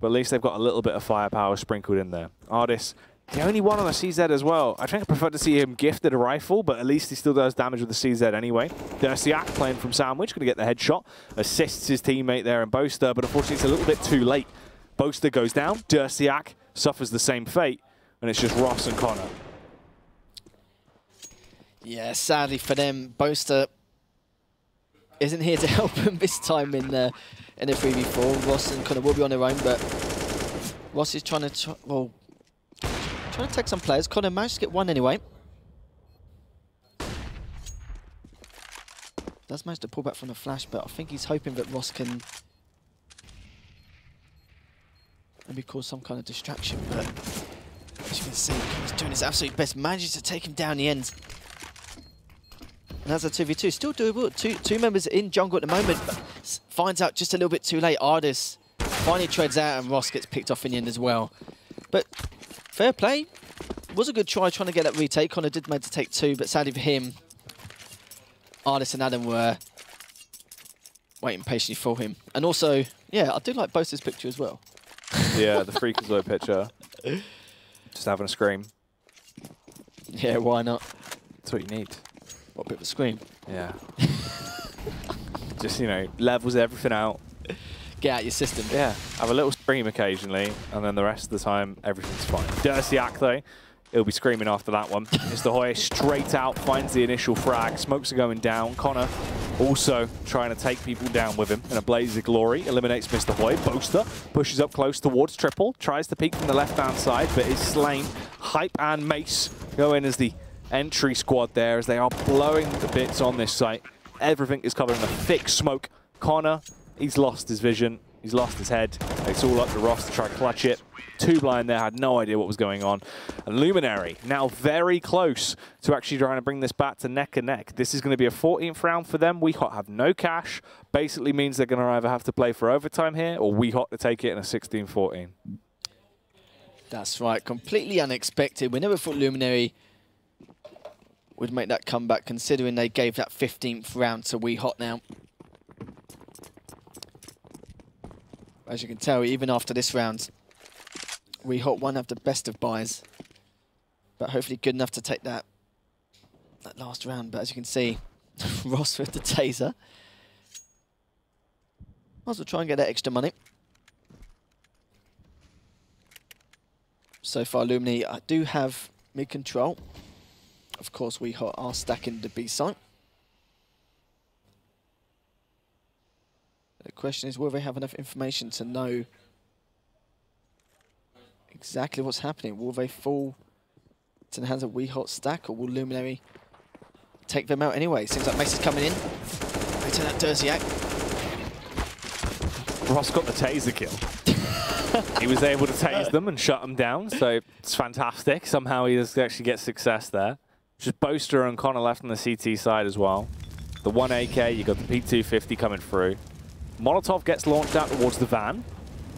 But at least they've got a little bit of firepower sprinkled in there. Artis, the only one on the CZ as well. I think I prefer to see him gifted a rifle, but at least he still does damage with the CZ anyway. Derziak playing from Sandwich, going to get the headshot. Assists his teammate there in Boaster, but unfortunately it's a little bit too late. Boaster goes down, Derziak suffers the same fate, and it's just Ross and Connor.
Yeah, sadly for them, Boaster isn't here to help them this time in the 3v4. Ross and Connor will be on their own, but Ross is trying to take some players. Connor managed to get 1 anyway. Does manage to pull back from the flash, but I think he's hoping that Ross can maybe cause some kind of distraction, but as you can see, he's doing his absolute best, manages to take him down the end. And that's a 2v2, still doable. Two members in jungle at the moment, but finds out just a little bit too late. Artis finally treads out, and Ross gets picked off in the end as well. But fair play, was a good try trying to get that retake. Connor did manage to take 2, but sadly for him, Artis and Adam were waiting patiently for him. And also, yeah, I do like Boaster's picture as well.
Yeah, the Freakazoid picture. Just having a scream.
Yeah, why not?
That's what you need.
What, a bit of a scream?
Yeah. Just, you know, levels everything out.
Get out your system.
Yeah, have a little scream occasionally, and then the rest of the time, everything's fine. Derziak, though, he'll be screaming after that one. Mr. Hoy straight out, finds the initial frag. Smokes are going down. Connor also trying to take people down with him in a blaze of glory. Eliminates Mr. Hoy. Boaster pushes up close towards triple. Tries to peek from the left-hand side, but is slain. Hype and Mace go in as the entry squad there, as they are blowing the bits on this site. Everything is covered in a thick smoke. Connor He's lost his vision. He's lost his head. It's all up to Ross to try to clutch it. Too blind there, had no idea what was going on. And Luminary now very close to actually trying to bring this back to neck and neck. This is going to be a 14th round for them. WeHawt have no cash. Basically means they're going to either have to play for overtime here or WeHawt to take it in a 16-14.
That's right. Completely unexpected. We never thought Luminary would make that comeback, considering they gave that 15th round to WeHawt now. As you can tell, even after this round, WeHawt won't have the best of buys, but hopefully good enough to take that last round. But as you can see, Ross with the taser. Might as well try and get that extra money. So far, Luminary do have mid-control. Of course, WeHawt are stacking the B site. The question is, will they have enough information to know exactly what's happening? Will they fall to the hands of WeHawt stack, or will Luminary take them out anyway? Seems like Mace is coming in. Right to that Derziak.
Ross got the taser kill. He was able to tase them and shut them down, so it's fantastic. Somehow he actually gets success there. Just Boaster and Connor left on the CT side as well. The 1 AK, you got the P250 coming through. Molotov gets launched out towards the van.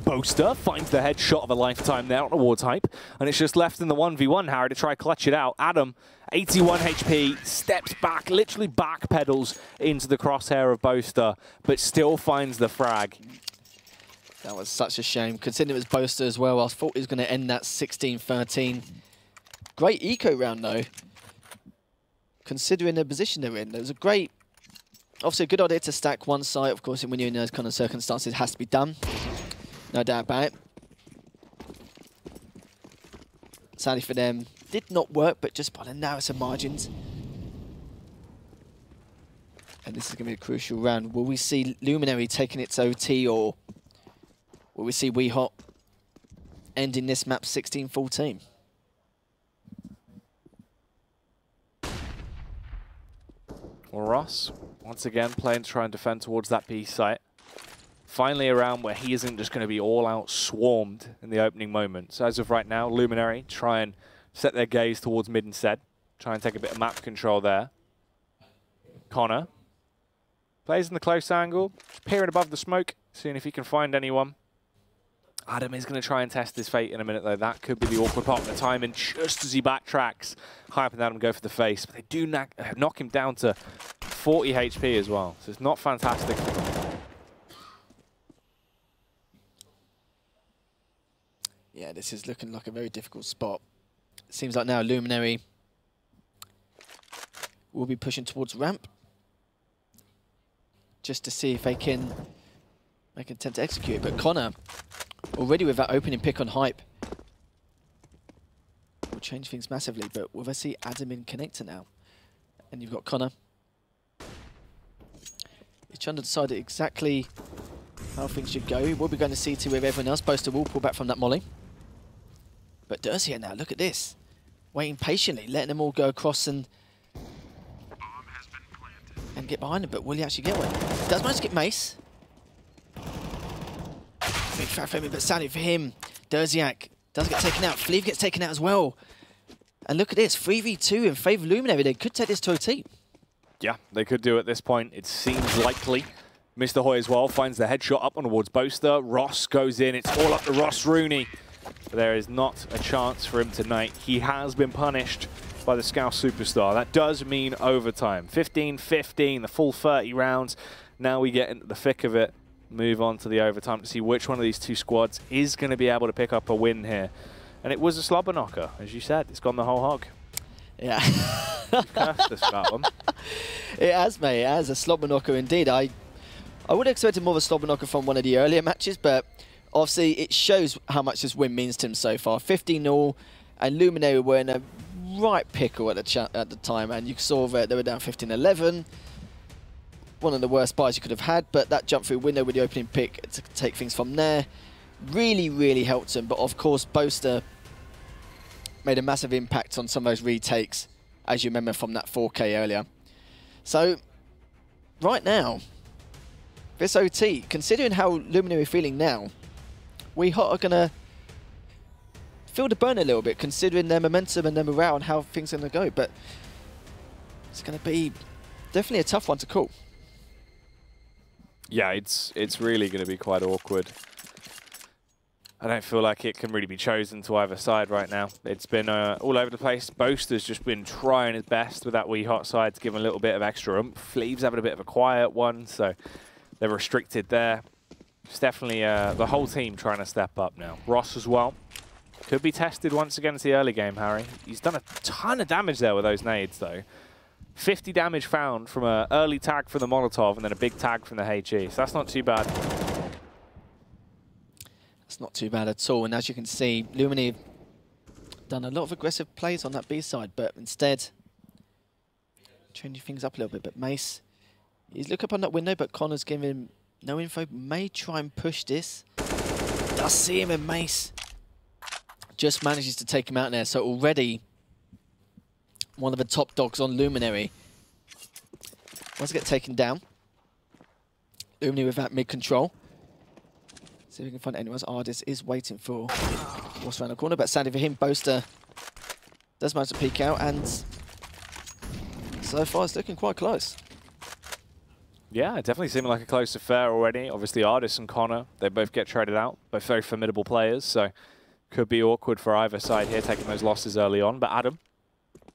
Boaster finds the headshot of a lifetime there towards Hype. And it's just left in the 1v1, Harry, to try to clutch it out. Adam, 81 HP, steps back, literally backpedals into the crosshair of Boaster, but still finds the frag.
That was such a shame. Considering it was Boaster as well, I thought he was going to end that 16-13. Great eco round, though. Considering the position they're in, it was a great... Obviously, a good idea to stack one site. Of course, when you're in those kind of circumstances, it has to be done. No doubt about it. Sadly for them, did not work, but just by the narrowest of margins. And this is going to be a crucial round. Will we see Luminary taking its OT, or will we see WeHawt ending this map 16-14?
Well, Ross, once again, playing to try and defend towards that B site. Finally a round where he isn't just going to be all-out swarmed in the opening moment. So as of right now, Luminary try and set their gaze towards mid instead. Try and take a bit of map control there. Connor plays in the close angle, peering above the smoke, seeing if he can find anyone. Adam is going to try and test his fate in a minute, though. That could be the awkward part of the time. And just as he backtracks, Hype and Adam go for the face. But they do knock him down to 40 HP as well. So it's not fantastic.
Yeah, this is looking like a very difficult spot. It seems like now Luminary will be pushing towards ramp, just to see if they can attempt to execute it. But Connor, already with that opening pick on Hype, will change things massively. But will they see Adam in connector now? And you've got Connor. He's trying to decide exactly how things should go. We'll be going to CT with everyone else. Boaster will pull back from that molly. But Derziak now, look at this. Waiting patiently, letting them all go across and get behind him. But will he actually get one? He does manage to get Mace. Big fat flaming, but sadly for him, Derziak does get taken out. Fleeve gets taken out as well. And look at this, 3v2 in favour of Luminary. They could take this to OT. Yeah,
they could do at this point. It seems likely. Mr. Hoy as well finds the headshot up on towards Boaster. Ross goes in. It's all up to Ross Rooney. But there is not a chance for him tonight. He has been punished by the Scout Superstar. That does mean overtime. 15-15, the full 30 rounds. Now we get into the thick of it. Move on to the overtime to see which one of these two squads is going to be able to pick up a win here. And it was a slobber knocker, as you said. It's gone the whole hog.
Yeah.
Cursed this one.
It has, mate. It has a slobber knocker indeed. I would have expected more of a slobber knocker from one of the earlier matches, but obviously it shows how much this win means to him so far. 15-0, and Luminary were in a right pickle at the time, and you saw that they were down 15-11. One of the worst buys you could have had, but that jump through window with the opening pick to take things from there really, really helped him. But of course, Boaster made a massive impact on some of those retakes, as you remember from that 4K earlier. So, right now, this OT, considering how Luminary are feeling now, WeHawt are going to feel the burn a little bit, considering their momentum and their morale and how things are going to go. But it's going to be definitely a tough one to call.
Yeah, it's really going to be quite awkward. I don't feel like it can really be chosen to either side right now. It's been all over the place. Boaster's just been trying his best with that WeHawt side to give him a little bit of extra oomph. Fleave's having a bit of a quiet one, so they're restricted there. It's definitely the whole team trying to step up now. Ross as well. Could be tested once again in the early game, Harry. He's done a ton of damage there with those nades, though. 50 damage found from an early tag from the Molotov and then a big tag from the HE. So that's not too bad.
It's not too bad at all, and as you can see, Luminary have done a lot of aggressive plays on that B side, but instead changing things up a little bit. But Mace, he's looking up on that window, but Connor's giving him no info. May try and push this. Does see him, and Mace just manages to take him out there. So already one of the top dogs on Luminary wants to get taken down. Luminary with that mid control. See if we can find anyone else. Ardis is waiting for what's around the corner, but sadly for him, Boaster does manage to peek out, and so far it's looking quite close.
Yeah, definitely seeming like a close affair already. Obviously, Ardis and Connor, they both get traded out. Both very formidable players, so could be awkward for either side here, taking those losses early on. But Adam,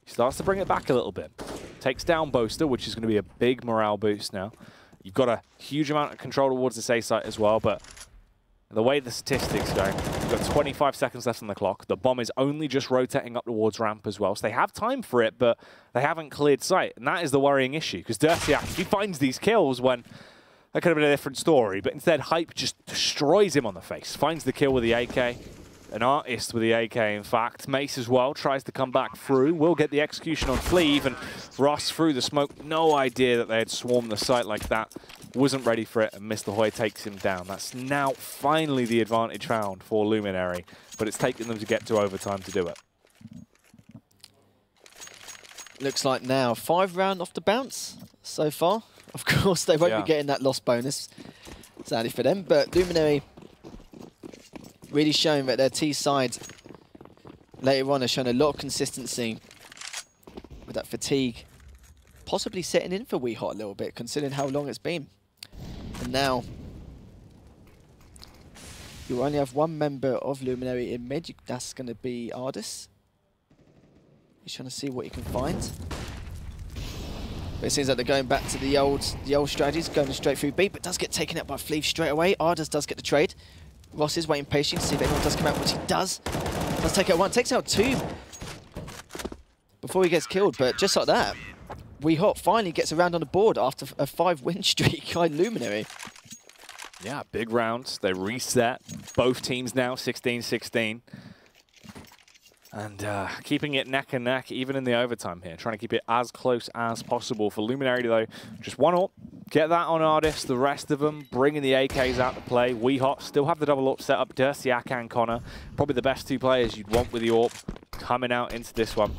he starts to bring it back a little bit. Takes down Boaster, which is going to be a big morale boost now. You've got a huge amount of control towards this A site as well, but the way the statistics go, you've got 25 seconds left on the clock. The bomb is only just rotating up towards ramp as well. So they have time for it, but they haven't cleared sight. And that is the worrying issue, because Dirtyak, if he finds these kills when that could have been a different story, but instead Hype just destroys him on the face. Finds the kill with the AK. An artist with the AK, in fact. Mace as well tries to come back through. Will get the execution on Fleeve, and Ross through the smoke. No idea that they had swarmed the site like that. Wasn't ready for it, and Mr. Hoy takes him down. That's now finally the advantage found for Luminary, but it's taken them to get to overtime to do it.
Looks like now 5 round off the bounce so far. Of course, they won't be getting that loss bonus, sadly for them, but Luminary really showing that their T side later on has shown a lot of consistency with that fatigue possibly setting in for WeHawt a little bit, considering how long it's been. And now you only have one member of Luminary in mid. That's going to be Ardis. He's trying to see what he can find. But it seems like they're going back to the old strategies, going straight through B, but does get taken out by Fleeve straight away. Ardis does get the trade. Ross is waiting patiently to see if anyone does come out, which he does. Does take out one, takes out 2 before he gets killed, but just like that, WeHawt finally gets a round on the board after a 5-win streak by Luminary.
Yeah, big rounds. They reset. Both teams now 16-16. And keeping it neck and neck, even in the overtime here. Trying to keep it as close as possible. For Luminary, though, just 1 up. Get that on Ardis. The rest of them bringing the AKs out to play. WeHawt still have the double up set up. Dirtyak and Connor. Probably the best 2 players you'd want with the AWP coming out into this one.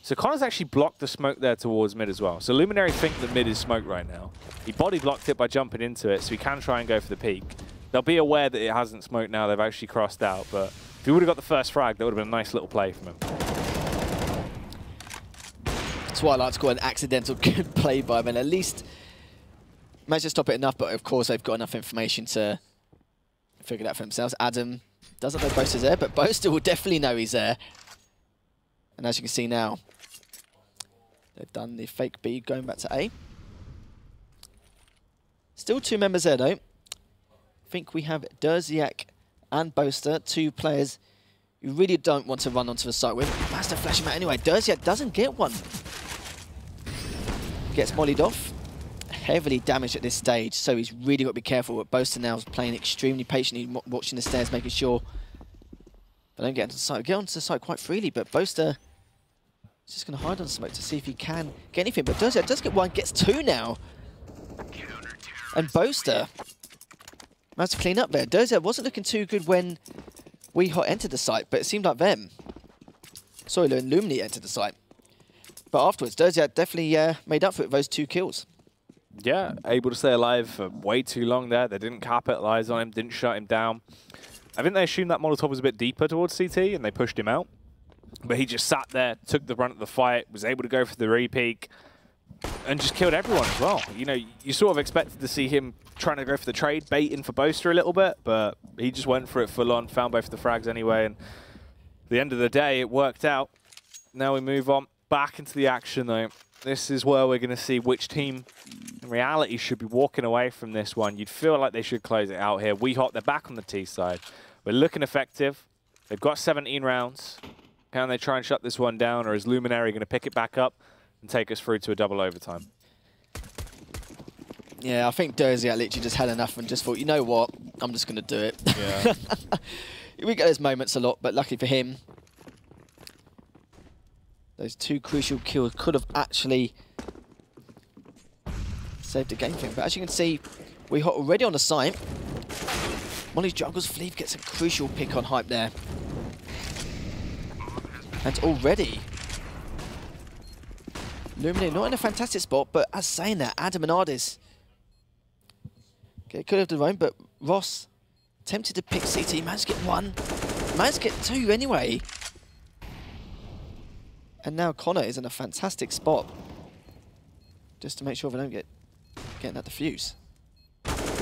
So Connor's actually blocked the smoke there towards mid as well. So Luminary think that mid is smoked right now. He body blocked it by jumping into it, so he can try and go for the peak. They'll be aware that it hasn't smoked now. They've actually crossed out, but if he would have got the first frag, that would have been a nice little play from him.
That's why I like to call it an accidental good play by him, and at least managed to stop it enough, but of course they've got enough information to figure it out for themselves. Adam doesn't know Boaster's there, but Boaster will definitely know he's there. And as you can see now, they've done the fake B going back to A. Still 2 members there though. I think we have Dirtyak and Boaster, 2 players you really don't want to run onto the site with. Has to flash him out anyway. Dirtyak doesn't get one. Gets mollied off. Heavily damaged at this stage, so he's really got to be careful. But Boaster now is playing extremely patiently, watching the stairs, making sure they don't get onto the site. Get onto the site quite freely, but Boaster is just going to hide on smoke to see if he can get anything. But Dirtyak does get 1, gets 2 now. And Boaster managed to clean up there. Dirtyak wasn't looking too good when WeHawt entered the site, but it seemed like them. Sorry, Luminary entered the site. But afterwards, Dirtyak definitely made up for it with those 2 kills.
Yeah, able to stay alive for way too long there. They didn't capitalize on him, didn't shut him down. I think they assumed that Molotov was a bit deeper towards CT and they pushed him out. But he just sat there, took the brunt of the fight, was able to go for the re-peek, and just killed everyone as well. You know, you sort of expected to see him trying to go for the trade, baiting for Boaster a little bit, but he just went for it full on, found both of the frags anyway, and at the end of the day, it worked out. Now we move on back into the action though. This is where we're going to see which team in reality should be walking away from this one. You'd feel like they should close it out here. WeHawt, they're back on the T side. We're looking effective. They've got 17 rounds. Can they try and shut this one down, or is Luminary going to pick it back up and take us through to a double overtime?
Yeah, I think Derziak literally just had enough and just thought, you know what, I'm just going to do it.
Yeah.
We get those moments a lot, but luckily for him, those two crucial kills could have actually saved the game for him. But as you can see, WeHawt already on the site. Molly juggles, Fleeve gets a crucial pick on Hype there. And already, Luminary not in a fantastic spot, but as saying that, Adam and Ardis could have their own, but Ross tempted to pick CT, managed to get one, managed to get two anyway. And now Connor is in a fantastic spot, just to make sure they don't get getting that defuse.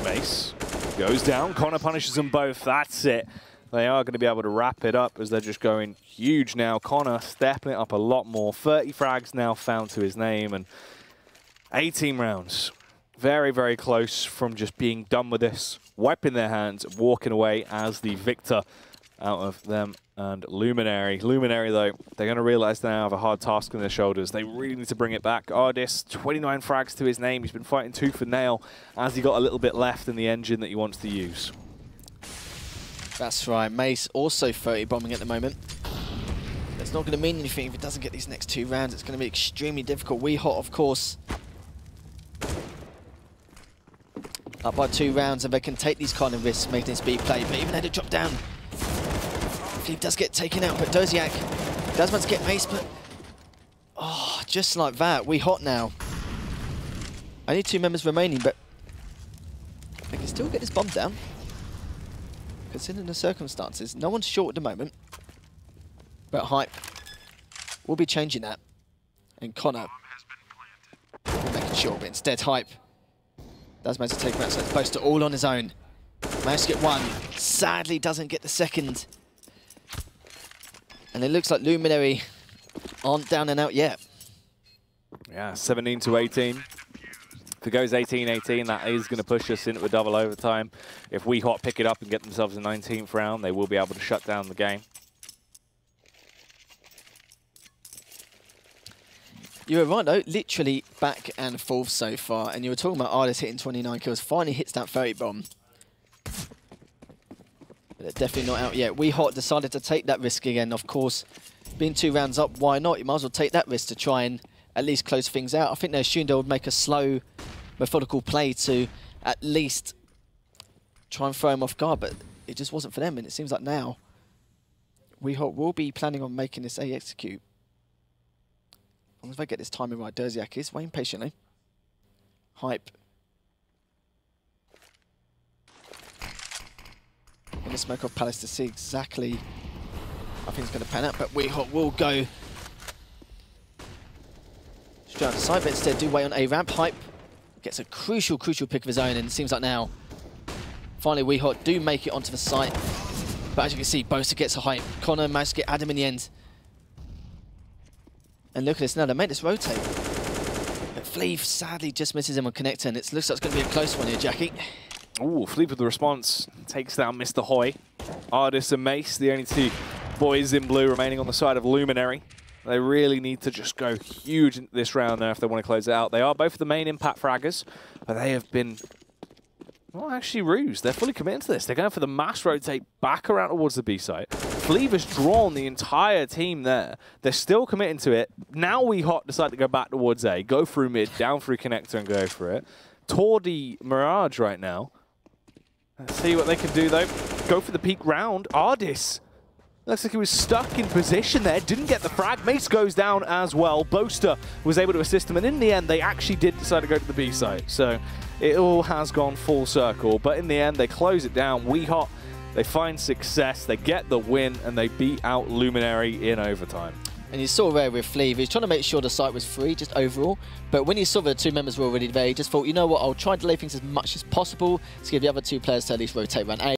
Mace goes down, Connor punishes them both, that's it. They are going to be able to wrap it up as they're just going huge now. Connor stepping it up a lot more. 30 frags now found to his name and 18 rounds. Very, very close from just being done with this. Wiping their hands, walking away as the victor out of them and Luminary. Luminary, though, they're going to realize they now have a hard task on their shoulders. They really need to bring it back. Ardis, 29 frags to his name. He's been fighting tooth and nail as he got a little bit left in the engine that he wants to use.
That's right. Mace also 30 bombing at the moment. That's not going to mean anything if it doesn't get these next 2 rounds. It's going to be extremely difficult. WeHawt, of course, up by 2 rounds, and they can take these kind of risks making this speed play. But even though they drop down, Fleeve does get taken out. But Derziak does want to get Mace, but oh, just like that, WeHawt now. Only 2 members remaining, but they can still get this bomb down. Considering the circumstances, no one's short at the moment, but Hype will be changing that. And Connor making sure, but instead Hype does manage to take him out, so it's Boaster all on his own. Managed to get one, sadly doesn't get the second. And it looks like Luminary aren't down and out yet.
Yeah, 17 to 18. If it goes 18-18, that is going to push us into a double overtime. If WeHawt pick it up and get themselves a 19th round, they will be able to shut down the game.
You were right, though. Literally back and forth so far. And you were talking about Ardis hitting 29 kills. Finally hits that 30 bomb. But they're definitely not out yet. WeHawt decided to take that risk again. Of course, being 2 rounds up, why not? You might as well take that risk to try and at least close things out. I think they assumed they would make a slow, methodical play to at least try and throw him off guard, but it just wasn't for them, and it seems like now WeHawt will be planning on making this execute. As long as they get this timing right, Derziak is waiting patiently. Hype. In the smoke of Palace to see exactly I think it's going to pan out, but WeHawt will go straight on the side, but instead do wait on A ramp. Hype gets a crucial pick of his own, and it seems like now, finally WeHawt do make it onto the site. But as you can see, Boaster gets a Hype. Connor managed to get Adam in the end. And look at this now, they made this rotate. But Fleeve sadly just misses him on connector, and it looks like it's going to be a close one here, Jackie.
Ooh, Fleeve with the response. Takes down Mr. Hoy. Ardis and Mace, the only 2 boys in blue remaining on the side of Luminary. They really need to just go huge into this round now if they want to close it out. They are both the main impact fraggers, but they have been, well, actually rused. They're fully committed to this. They're going for the mass rotate back around towards the B site. Fleeve has drawn the entire team there. They're still committing to it. Now WeHawt decide to go back towards A, go through mid, down through connector and go for it. Tordy Mirage right now. Let's see what they can do though. Go for the peak round. Ardis Looks like he was stuck in position there, didn't get the frag. Mace goes down as well. Boaster was able to assist him, and in the end, they actually did decide to go to the B site. So it all has gone full circle, but in the end, they close it down. WeHawt, they find success, they get the win, and they beat out Luminary in overtime.
And you saw there with Flea, he was trying to make sure the site was free, just overall. But when he saw the two members were already there, he just thought, you know what, I'll try and delay things as much as possible to give the other two players to at least rotate around A.